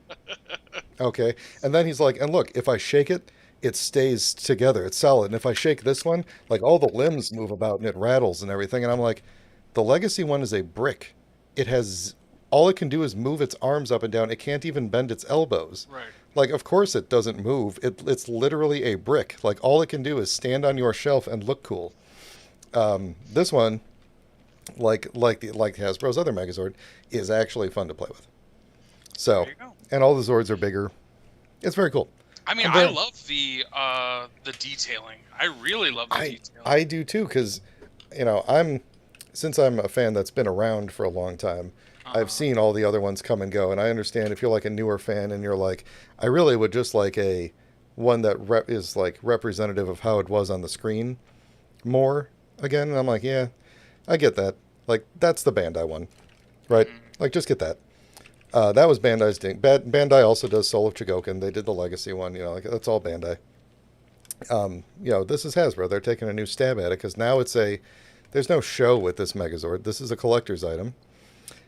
okay. And then he's like, and look, if I shake it, it stays together. It's solid. And if I shake this one, like all the limbs move about and it rattles and everything. And I'm like, the Legacy one is a brick. It has all it can do is move its arms up and down. It can't even bend its elbows. Right. Like, of course it doesn't move. It's literally a brick. Like all it can do is stand on your shelf and look cool. This one, like Hasbro's other Megazord, is actually fun to play with. There So, you go. and all the Zords are bigger. It's very cool. I mean, I'm I very love the detailing. I really love the I detailing. I do too because I'm since I'm a fan that's been around for a long time. I've Uh-huh. seen all the other ones come and go, and I understand if you're like a newer fan and you're like, I really would just like a one that is like representative of how it was on the screen more again. And I'm like, yeah, I get that. Like that's the Bandai one, right? Hmm. Like just get that. That was Bandai's thing. Bandai also does Soul of Chogokin. They did the Legacy one. Like that's all Bandai. This is Hasbro. They're taking a new stab at it because now there's no show with this Megazord. This is a collector's item,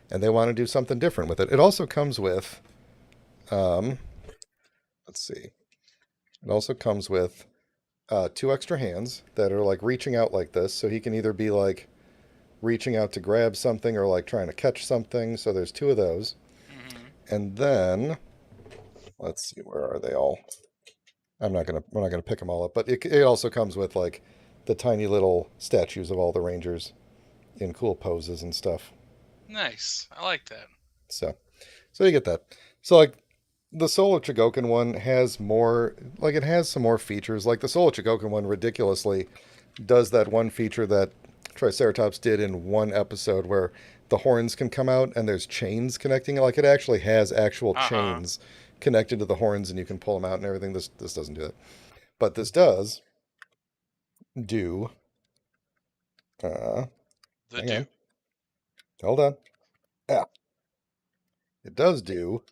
and they want to do something different with it. It also comes with, um, let's see, it also comes with two extra hands that are like reaching out like this, so he can either be like reaching out to grab something or like trying to catch something. So there's two of those, Hmm. and then let's see, where are they all? We're not gonna pick them all up, but it also comes with like the tiny little statues of all the Rangers in cool poses and stuff. Nice. I like that. So, so you get that. So like the Soul of Chogokin one has more, like it has some more features. Like the Soul of Chogokin one ridiculously does that one feature that Triceratops did in one episode where the horns can come out and there's chains connecting. Like it actually has actual Uh-huh. chains connected to the horns and you can pull them out and everything. This doesn't do that, but this does do. Uh, The hang do. on. Hold on. Yeah. It does do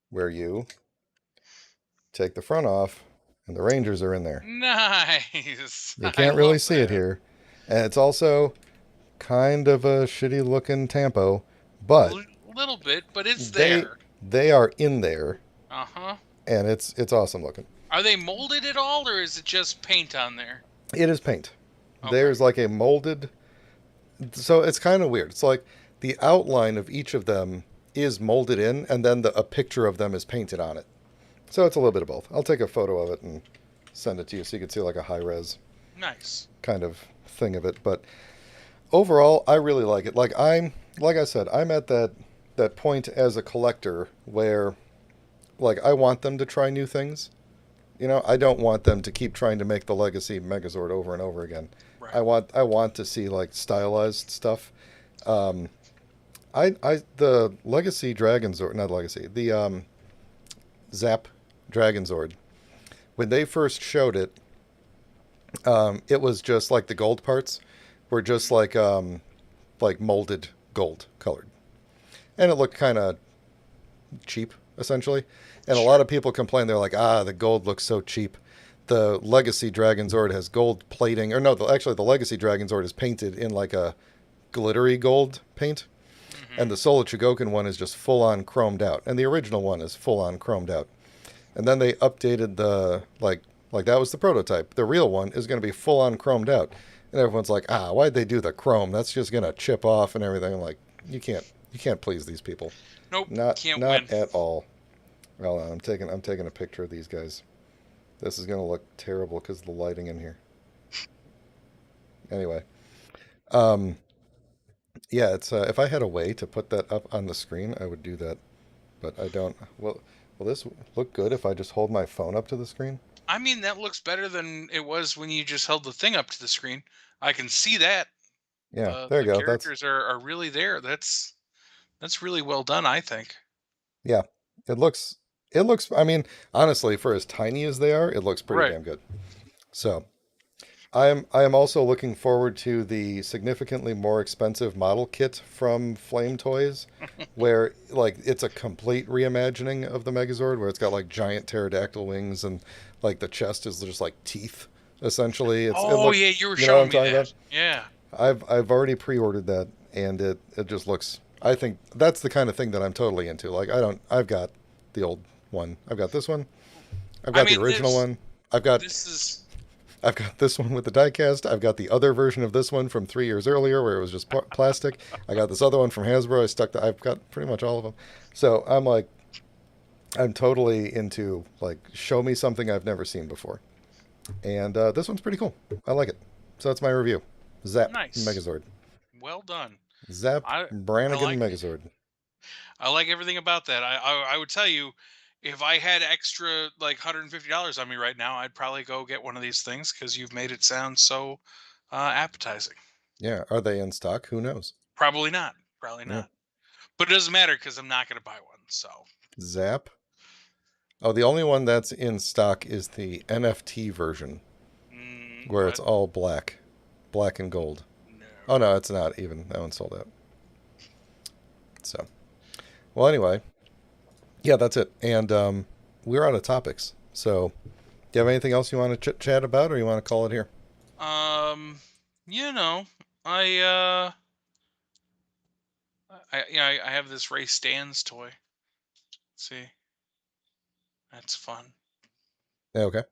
where you take the front off and the Rangers are in there. Nice. You I can't really love see it that. here. And it's also kind of a shitty looking tampo, A but little bit, but it's they there. they are in there Uh-huh. and it's awesome looking. Are they molded at all, or is it just paint on there? It is paint. Okay. There's like a molded, so it's kind of weird. It's like the outline of each of them is molded in and then a picture of them is painted on it. So it's a little bit of both. I'll take a photo of it and send it to you so you can see like a high res Nice. kind of thing of it. But overall, I really like it. Like I said, I'm at that point as a collector where like I want them to try new things. You know, I don't want them to keep trying to make the legacy Megazord over and over again. Right. I want to see like stylized stuff. Um, I the Legacy Dragon Zord, not Legacy, the Zap Dragon Zord. When they first showed it, it was just like the gold parts were just Mhm. like molded gold colored, and it looked kind of cheap essentially. And a lot Sure. of people complain. They're like, ah, the gold looks so cheap. The Legacy Dragon Zord has gold plating, or no, actually the Legacy Dragon Zord is painted in like a glittery gold paint, and Mm-hmm. the Solo Chogokin one is just full on chromed out, and the original one is full on chromed out. And then they updated the like that was the prototype. The real one is going to be full on chromed out, and everyone's like, ah, why'd they do the chrome? That's just going to chip off and everything. I'm like, you can't please these people, Nope. Can't not win. at all. Well, I'm taking a picture of these guys. This is going to look terrible because of the lighting in here. Anyway, um, yeah, it's if I had a way to put that up on the screen, I would do that, but I don't. Well, will this look good if I just hold my phone up to the screen? I mean, that looks better than it was when you just held the thing up to the screen. I can see that. Yeah, The there you the go. That's characters are really there. That's really well done, I think. yeah. It looks it looks. I mean, honestly, for as tiny as they are, it looks pretty Right. damn good. So I am also looking forward to the significantly more expensive model kit from Flame Toys, where like it's a complete reimagining of the Megazord, where it's got like giant pterodactyl wings and like the chest is just like teeth. Essentially, it Oh look yeah, you were you know what showing I'm me talking that. about. Yeah. I've already pre-ordered that, and it just looks. I think that's the kind of thing that I'm totally into. Like I don't. I've got the old one. I've got this one. I've I got the mean, original this one. I've got this is I've got this one with the diecast. I've got the other version of this one from 3 years earlier where it was just plastic. I got this other one from Hasbro. I've got pretty much all of them. So I'm like, I'm totally into like, show me something I've never seen before. And this one's pretty cool. I like it. So that's my review. Zap nice. Megazord. Well done. Zap I I Brannigan like Megazord. I like everything about that. I would tell you, if I had extra like $150 on me right now, I'd probably go get one of these things because you've made it sound so appetizing. Yeah. Are they in stock? Who knows? Probably not. Probably Yeah. not. But it doesn't matter because I'm not going to buy one. So Zap. Oh, the only one that's in stock is the NFT version where it's what? all black, black and gold. Oh No. no, it's not even. That one sold out. So, well, anyway, yeah, that's it. And we're out of topics. So, do you have anything else you want to chit chat about, or you want to call it here? Um, you know, I I have this Ray Stans toy. See, that's fun. Yeah, okay.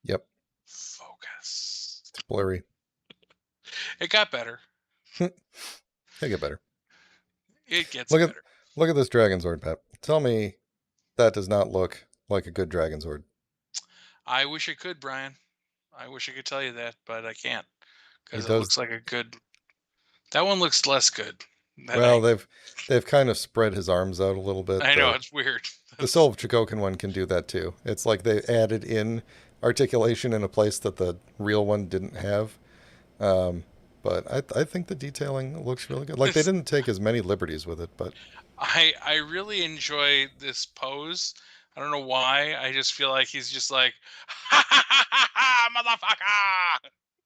Yep. Focus. It's blurry. It got better. They get better. It gets Look at better. look at this Dragon Zord, Pep. Tell me that does not look like a good Dragon Zord. I wish I could, Brian. I wish I could tell you that, but I can't He because it does. looks like a good. That one looks less good. That Well, angle. they've kind of spread his arms out a little bit. I know it's weird. The That's, Soul of Chogokin one can do that too. It's like they added in articulation in a place that the real one didn't have. Um, but I think the detailing looks really good. Like they it's, didn't take as many liberties with it, but I really enjoy this pose. I don't know why. I just feel like he's just like, ha ha ha ha, ha motherfucker.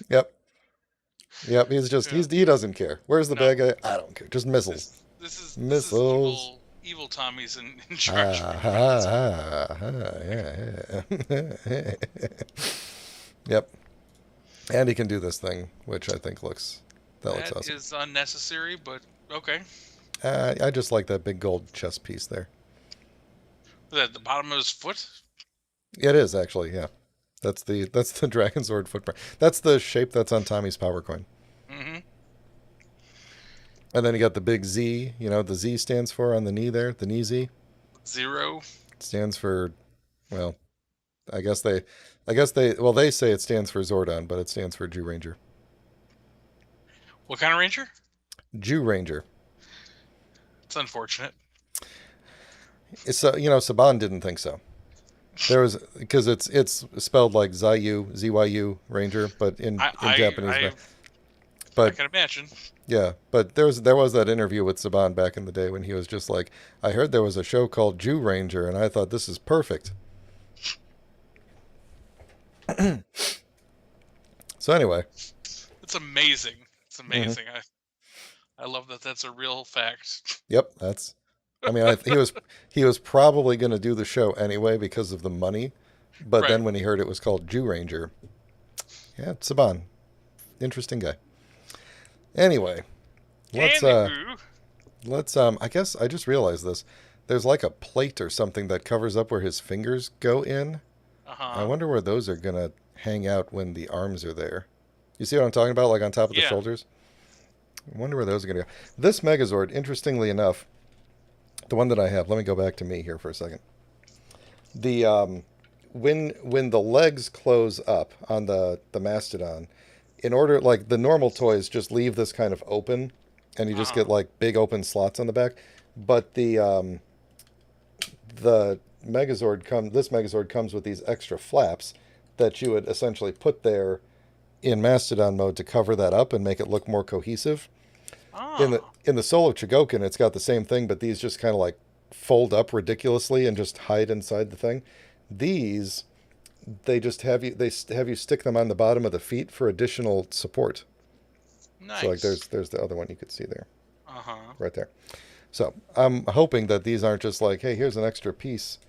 Yep. Yep. Yeah. He doesn't care. Where's the No. bad guy? I don't care. Just missiles. This is Missiles. evil Tommy's in charge Ha pretty much. That's all. ha ha ha. Yeah. Yeah. Yep. And he can do this thing, which I think looks That awesome. is unnecessary, but okay. I just like that big gold chest piece there. At the bottom of his foot. It is actually, yeah. That's the Dragon Zord footprint. That's the shape that's on Tommy's power coin. Mm-hmm. And then you got the big Z. You know, the Z stands for on the knee there. The knee Z 0. stands for, well, well, they say it stands for Zordon, but it stands for Jew Ranger. What kind of ranger? Jew Ranger. It's unfortunate. It's Saban didn't think so. There was because it's spelled like ZYU Ranger, but in Japanese. I But can imagine. yeah, but there was that interview with Saban back in the day when he was just like, I heard there was a show called Jew Ranger, and I thought this is perfect. So anyway, It's amazing. It's hmm amazing. I love that. That's a real fact. yep, that's. I mean, he was probably going to do the show anyway because of the money, but Right. then when he heard it was called Jew Ranger, yeah, Saban, interesting guy. Anyway, let's Anywho. I guess I just realized this. There's like a plate or something that covers up where his fingers go in. Uh I huh. wonder where those are gonna hang out when the arms are there. You see what I'm talking about? Like on top of the Yeah. shoulders? I wonder where those are gonna go. This Megazord, interestingly enough, the one that I have, let me go back to me here for a second. The when the legs close up on the mastodon, in order like the normal toys just leave this kind of open and you Uh just get huh. like big open slots on the back. But the this Megazord comes with these extra flaps that you would essentially put there in Mastodon mode to cover that up and make it look more cohesive. Oh. In the Soul of Chogokin, it's got the same thing, but these just kind of like fold up ridiculously and just hide inside the thing. These they just have you stick them on the bottom of the feet for additional support. So like Nice. there's the other one you could see there, Uh huh. right there. So I'm hoping that these aren't just like, hey, here's an extra piece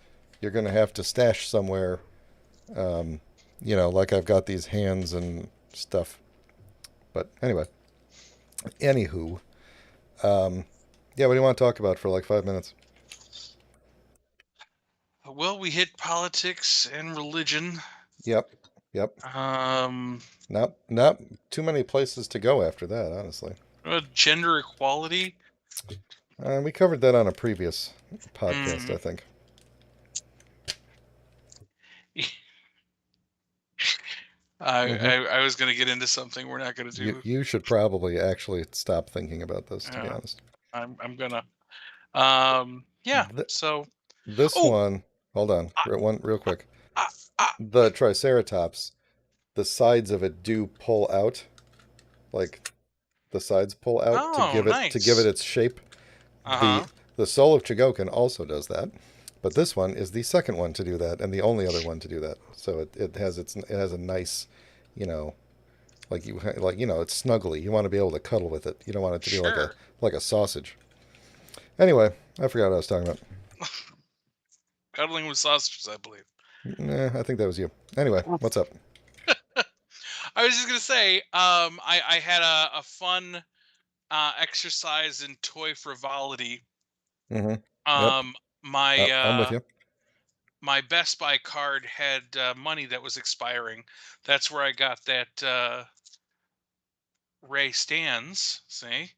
you're gonna have to stash somewhere. Um, like I've got these hands and stuff. But anyway, anywho, yeah, what do you want to talk about for like 5 minutes? Well, we hit politics and religion. Yep, yep. Um, Not too many places to go after that, honestly. Gender equality. We covered that on a previous podcast, I Mm. think. hmm I was gonna get into something we're not gonna do. You should probably actually stop thinking about this, to be Yeah. honest. I'm gonna. Yeah. Th- So. this Oh. one, hold on, Ah, real ah, quick. ah, ah. The Triceratops, the sides of it do pull out, like the sides pull out Oh, to give it nice. its shape. Uh The huh. the Soul of Chogokin also does that, but this one is the second one to do that and the only other one to do that. So it has a nice, you know, it's snuggly. You want to be able to cuddle with it. You don't want it to be Sure. like a sausage. Anyway, I forgot what I was talking about. Cuddling with sausages, I believe. I think that was you. Anyway, what's up? I was just gonna say, I had a fun exercise in toy frivolity. hmm Yep, Um, my I'm with uh, you. my Best Buy card had money that was expiring. That's where I got that Ray Stans, see,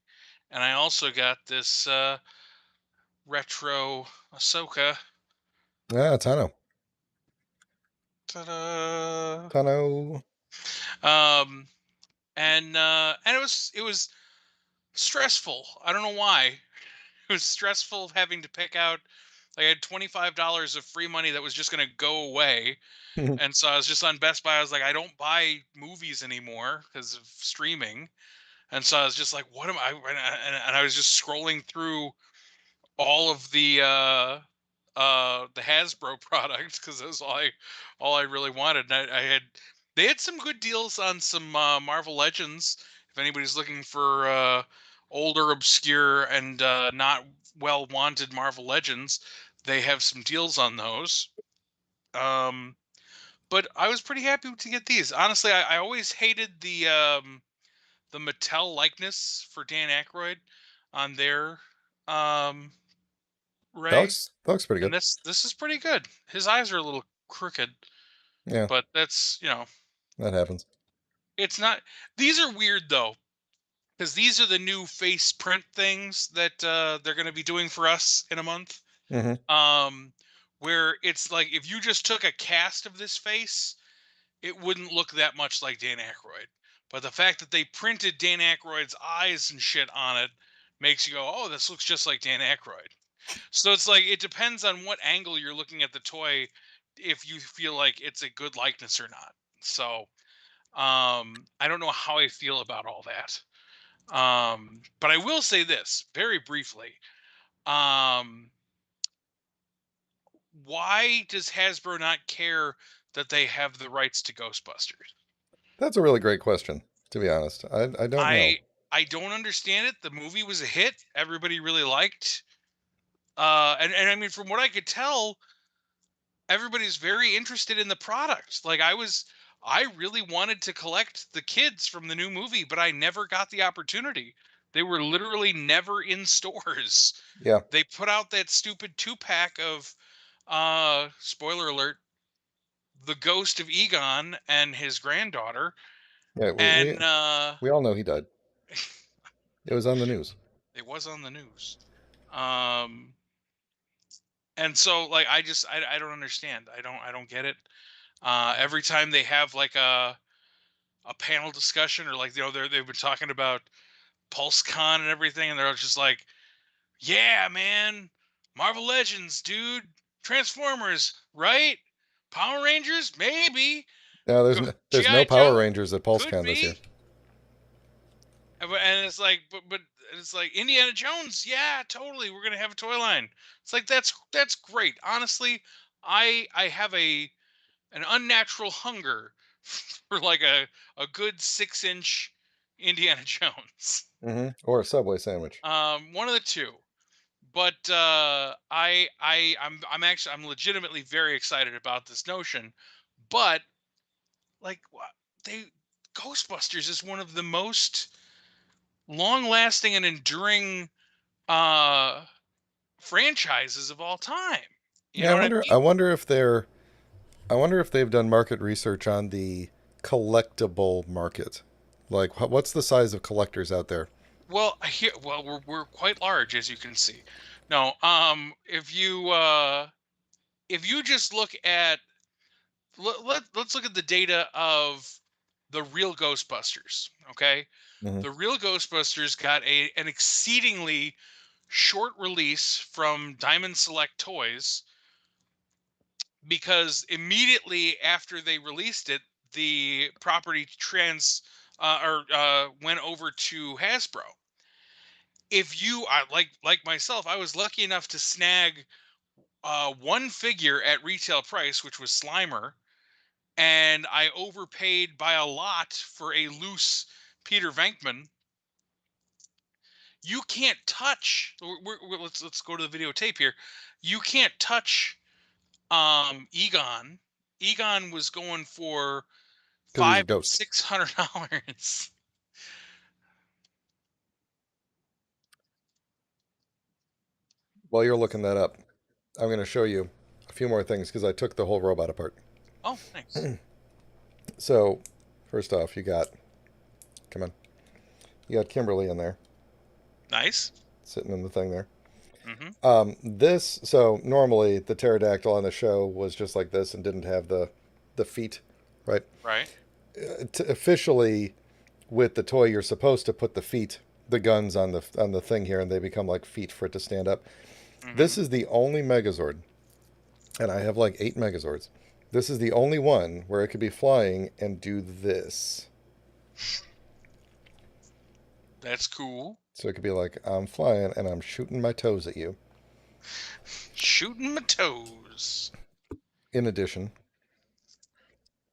and I also got this retro Ahsoka. Ah, Tano. Ta-da! Tano. Um, and it was stressful. I don't know why. It was stressful having to pick out. I had $25 of free money that was just going to go away. And so I was just on Best Buy. I was like, I don't buy movies anymore because of streaming. And so I was just like, what am I? And I was just scrolling through all of the Hasbro products because that was all I really wanted. And I had They had some good deals on some Marvel Legends. If anybody's looking for older, obscure, and not well wanted Marvel Legends, they have some deals on those. Um, but I was pretty happy to get these. Honestly, I always hated the Mattel likeness for Dan Aykroyd on their um, Ray, That looks pretty and good. this is pretty good. His eyes are a little crooked, Yeah, but that's, you know, that happens. it's not. These are weird though, because these are the new face print things that they're going to be doing for us in a month. Hmm. Um, where it's like if you just took a cast of this face, it wouldn't look that much like Dan Aykroyd. But the fact that they printed Dan Aykroyd's eyes and shit on it makes you go, "Oh, this looks just like Dan Aykroyd." So it's like it depends on what angle you're looking at the toy if you feel like it's a good likeness or not. So I don't know how I feel about all that. But I will say this very briefly. Um, why does Hasbro not care that they have the rights to Ghostbusters? That's a really great question, to be honest. I don't know. I I don't understand it. The movie was a hit. Everybody really liked. And I mean, from what I could tell, everybody's very interested in the product. Like I really wanted to collect the kids from the new movie, but I never got the opportunity. They were literally never in stores. Yeah, They put out that stupid 2-pack of spoiler alert, the ghost of Egon and his granddaughter, yeah. and We all know he died. It was on the news. it was on the news. Um and so like I don't understand. I don't get it. Every time they have like a panel discussion or like, you know, they've been talking about PulseCon and everything, and they're just like, yeah, man, Marvel Legends, dude, Transformers, right? Power Rangers, maybe. No, there's no GI Power Joe, Rangers at could PulseCon this year. be. And it's like, but it's like Indiana Jones, yeah, totally. We're gonna have a toy line. It's like that's great. Honestly, I have an unnatural hunger for like a good 6-inch Indiana Jones. Or a Subway sandwich. One of the two. But I'm actually I'm legitimately very excited about this notion. But like they Ghostbusters is one of the most long-lasting and enduring uh franchises of all time. You Yeah, know what I I mean? wonder if I wonder if they've done market research on the collectible market. Like, what's the size of collectors out there? Well, here, well, we're quite large, as you can see. No, if you just look at let's look at the data of the real Ghostbusters. Okay, Hmm. the real Ghostbusters got an exceedingly short release from Diamond Select Toys because immediately after they released it, the property went over to Hasbro. If you like myself, I was lucky enough to snag one figure at retail price, which was Slimer, and I overpaid by a lot for a loose Peter Venkman. You can't touch. Let's go to the videotape here. You can't touch Egon. Egon was going for Because he's a five and ghost. $600. While you're looking that up, I'm going to show you a few more things because I took the whole robot apart. Oh, nice, So, first off, come on, you got Kimberly in there, nice. sitting in the thing there. Mm-hmm. So normally the pterodactyl on the show was just like this and didn't have the feet, right? Right. Officially, with the toy, you're supposed to put the guns on the thing here, and they become like feet for it to stand up. Mm-hmm. This is the only Megazord, and I have like 8 Megazords. This is the only one where it could be flying and do this. That's cool. So it could be like, I'm flying and I'm shooting my toes at you. Shooting my toes. In addition,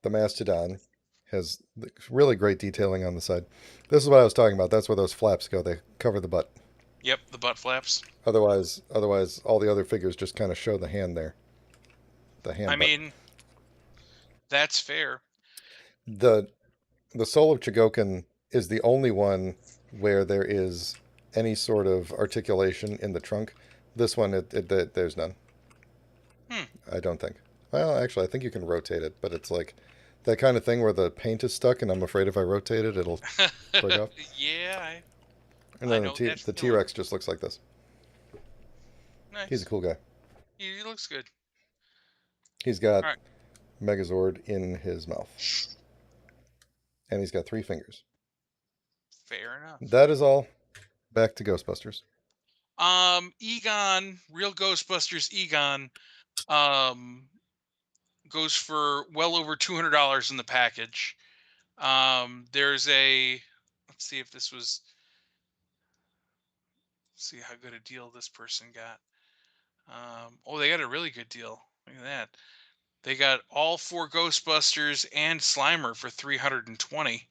the Mastodon. Has really great detailing on the side. This is what I was talking about. That's where those flaps go. They cover the butt. Yep, the butt flaps. Otherwise, all the other figures just kind of show the hand there, the I hand butt. mean, that's fair. The the soul of Chigokin is the only one where there is any sort of articulation in the trunk. This one, there's none. Hmm. I don't think. Well, actually, I think you can rotate it, but it's like that kind of thing where the paint is stuck, and I'm afraid if I rotate it, it'll break off. Yeah, And I then know that the feeling. T-Rex just looks like this. He's a Nice. cool guy. He looks good. He's got All right. Megazord in his mouth, and he's got 3 fingers. Fair enough. That is all. Back to Ghostbusters. Egon, Real Ghostbusters Egon, um, goes for well over $200 in the package. There's a, let's see if this was, see how good a deal this person got. Oh, they got a really good deal. Look at that. They got all 4 Ghostbusters and Slimer for 320.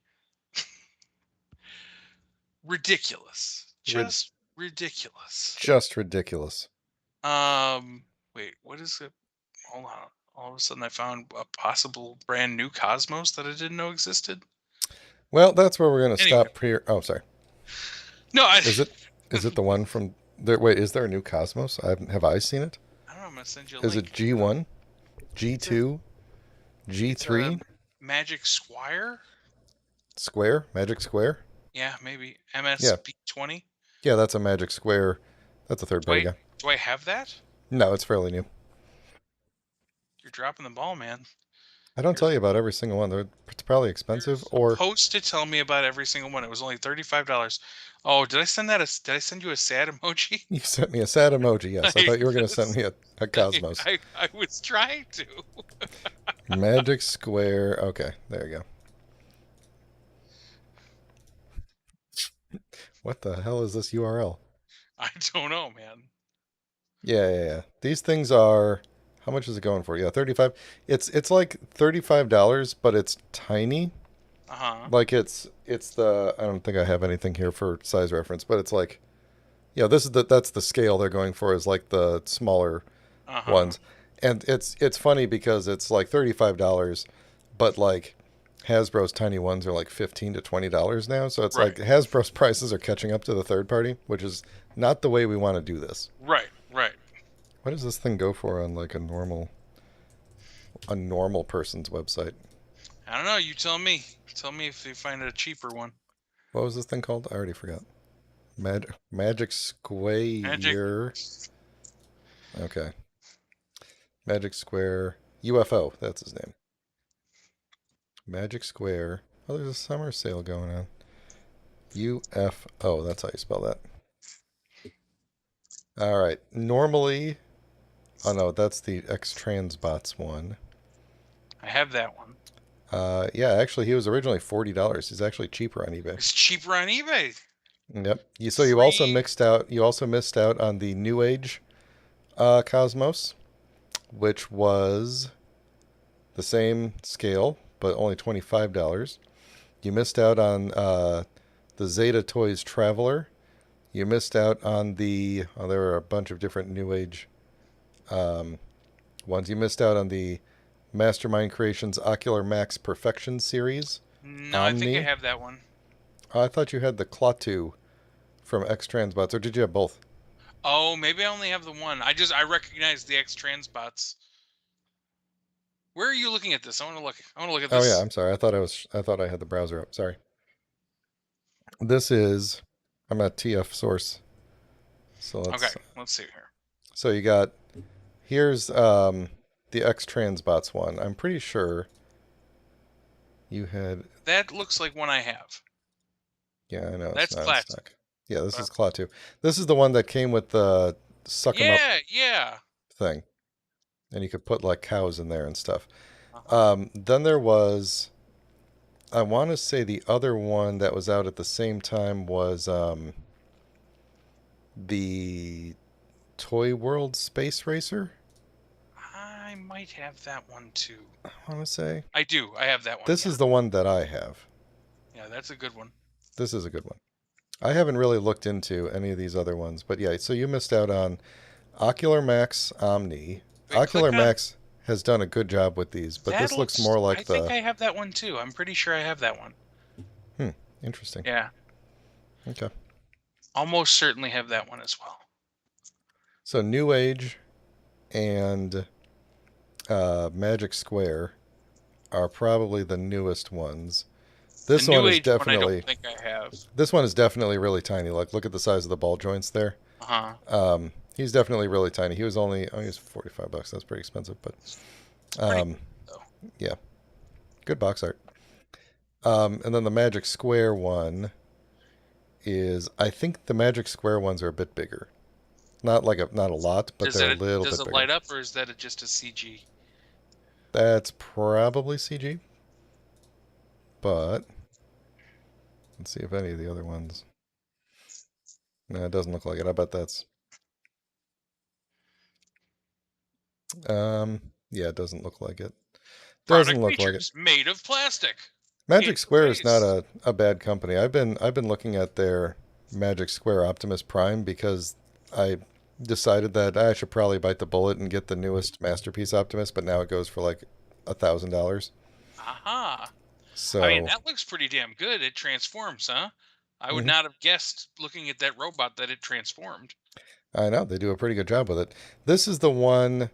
Ridiculous. Rid- Just ridiculous. just ridiculous. Wait, what is it? Hold on. All of a sudden I found a possible brand new Cosmos that I didn't know existed. Well, that's where we're going to Anyway. stop here. Oh, sorry. No, Is it the one from there? Wait, is there a new Cosmos? Have I seen it? I don't know. I'm gonna send you a Is link. it G1, G2, G3? Magic Squire? Square? Magic Square? Yeah, maybe Yeah. MSB20. Yeah, that's a Magic Square. That's a third party guy. Do I have that? No, it's fairly new. You're dropping the ball, man. I don't tell you about every single one. It's probably expensive, or Supposed to tell me about every single one. It was only $35. Oh, did I send you a sad emoji? you sent me a sad emoji. Yes, I thought you were going to send me a Cosmos. I was trying to. Magic Square. Okay, there you go. What the hell is this URL? I don't know, man. Yeah. These things are. How much is it going for? Yeah, 35. It's like $35, but it's tiny. Uh-huh. Like it's the. I don't think I have anything here for size reference, but it's like, yeah, that's the scale they're going for, is like the smaller ones, and it's funny because it's like $35, but like Hasbro's tiny ones are like $15 to $20 now. So it's Right. like Hasbro's prices are catching up to the third party, which is not the way we want to do this. Right. What does this thing go for on like a normal person's website? I don't know. You tell me. Tell me if you find a cheaper one. What was this thing called? I already forgot. Magic Square. Magic. Okay. Magic Square UFO. That's his name. Magic Square. Oh, there's a summer sale going on. UFO. That's how you spell that. All right. Normally. Oh, no. That's the X-Transbots one. I have that one. Yeah, actually, he was originally $40. He's actually cheaper on eBay. It's cheaper on eBay. Yep. So you also missed out on the New Age Cosmos, which was the same scale but only $25. You missed out on the Zeta Toys Traveler. You missed out on the there were a bunch of different New Age ones. You missed out on the Mastermind Creations Ocular Max Perfection series. No, Omni. I think I have that one. I thought you had the Klaatu from X-Transbots, or did you have both? Oh, maybe I only have the one. I recognize the X-Transbots. Where are you looking at this? I want to look at this. Oh yeah, I'm sorry. I thought I had the browser up. Sorry. This is I'm at TF source. So let's see here. So you got here's the X-Transbots one. I'm pretty sure you had that looks like one I have. Yeah, I know. That's classic. Yeah, this is Klaatu. This is the one that came with the suck 'em up thing. And you could put like cows in there and stuff. Then there was, I want to say the other one that was out at the same time was the Toy World Space Racer. I might have that one too. I want to say. I do. I have that one. This is the one that I have. Yeah, that's a good one. This is a good one. I haven't really looked into any of these other ones, but yeah, so you missed out on Ocular Max Omni. Wait, Ocular click on Max has done a good job with these, but that. this looks more I like think the. I have that one too. I'm pretty sure I have that one. Interesting. Yeah, Okay. almost certainly have that one as well. So New Age and Magic Square are probably the newest ones. The This one New is Age one, I don't definitely. think I have. This one is definitely really tiny. Like, look at the size of the ball joints there. Uh huh. He's definitely really tiny. He was only. Oh, he was $45. That's pretty expensive, but Pretty um, though. yeah, good box art. And then the Magic Square one is. I think the Magic Square ones are a bit bigger. Not a lot, but they're a little Does bit it bigger. light up, or is that just a CG? That's probably CG, but let's see if any of the other ones. No, it doesn't look like it. I bet that's. Yeah, it doesn't look like it. Doesn't Product look like it. features made of plastic. In Magic Square is not space. a bad company. I've been looking at their Magic Square Optimus Prime because I decided that I should probably bite the bullet and get the newest Masterpiece Optimus, but now it goes for like $1,000. Aha. I mean, So that looks pretty damn good. It transforms, huh? I would mhm. not have guessed looking at that robot that it transformed. I know they do a pretty good job with it. This is the one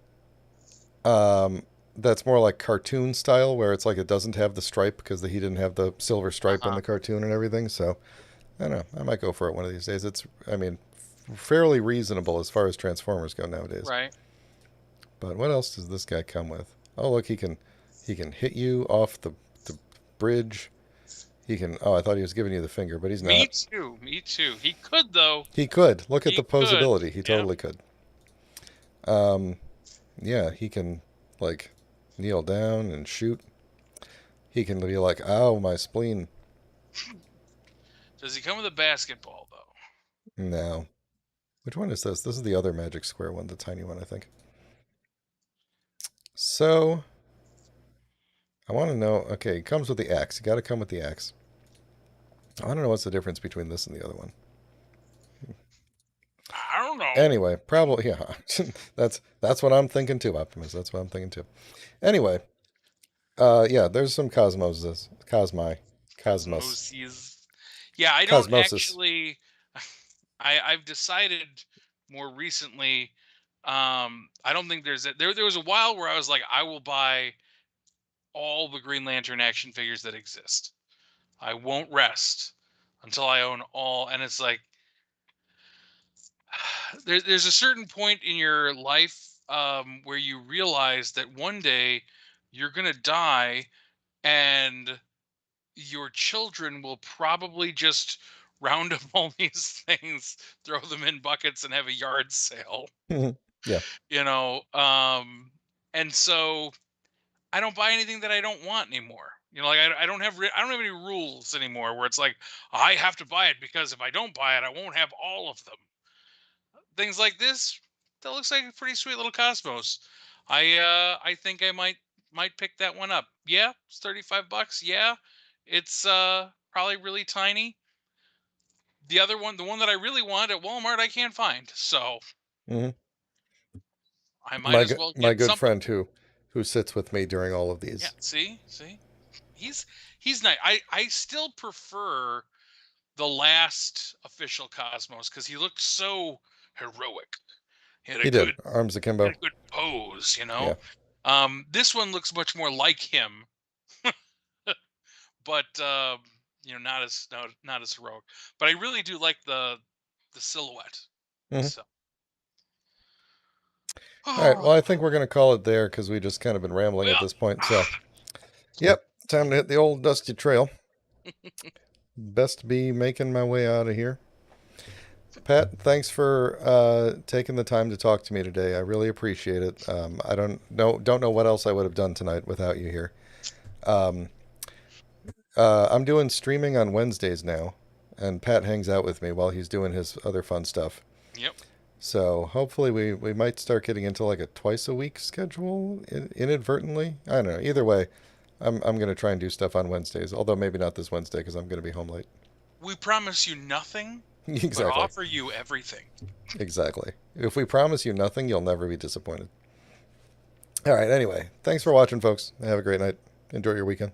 that's more like cartoon style, where it's like it doesn't have the stripe because he didn't have the silver stripe in Uh-huh. the cartoon and everything. So I don't know. I might go for it one of these days. It's, I mean, fairly reasonable as far as Transformers go nowadays. Right. But what else does this guy come with? Oh, look, he can hit you off the bridge. He can. Oh, I thought he was giving you the finger, but he's Me not. too. Me too. He could though. He could. Look at He the could. posability. He Yeah. totally could. Um, yeah, he can like kneel down and shoot. He can be like, "Ow, my spleen." Does he come with a basketball though? No. Which one is this? This is the other Magic Square one, the tiny one, I think. So I want to know. Okay, it comes with the axe. You got to come with the axe. I don't know what's the difference between this and the other one. I don't know. Anyway, probably yeah. that's what I'm thinking too, Optimus. That's what I'm thinking too. Anyway, yeah. There's some Cosmos, Osmosis. Yeah, I don't Cosmosis. actually. I've decided more recently. I don't think there was a while where I was like, I will buy all the Green Lantern action figures that exist. I won't rest until I own all. And it's like there's a certain point in your life where you realize that one day you're gonna die, and your children will probably just round up all these things, throw them in buckets, and have a yard sale. Yeah. And so I don't buy anything that I don't want anymore. I don't have I don't have any rules anymore where it's like I have to buy it because if I don't buy it, I won't have all of them. Things like this, that looks like a pretty sweet little Cosmos. I think I might pick that one up. Yeah, it's $35. Yeah, it's probably really tiny. The other one, the one that I really want at Walmart, I can't find. So hmm I might My as well my get good something. friend who sits with me during all of Yeah, these. see, he's he's nice. I still prefer the last official Cosmos because he looked so heroic. He had a He did good arms had akimbo. a good pose, you Yeah. know. This one looks much more like him, but not as heroic. But I really do like the silhouette. hmm So, All right. Well, oh I think we're gonna call it there because we just kind of been rambling at well, this point. So, yep, time to hit the old dusty trail. Best be making my way out of here. Pat, thanks for taking the time to talk to me today. I really appreciate it. I don't know what else I would have done tonight without you here. Um, I'm doing streaming on Wednesdays now, and Pat hangs out with me while he's doing his other fun stuff. yep. So hopefully we might start getting into like a twice a week schedule inadvertently. I don't know. Either way, I'm gonna try and do stuff on Wednesdays. Although maybe not this Wednesday because I'm gonna be home late. We promise you nothing, but Exactly. offer you everything. Exactly. If we promise you nothing, you'll never be disappointed. All right. Anyway, thanks for watching, folks. Have a great night. Enjoy your weekend.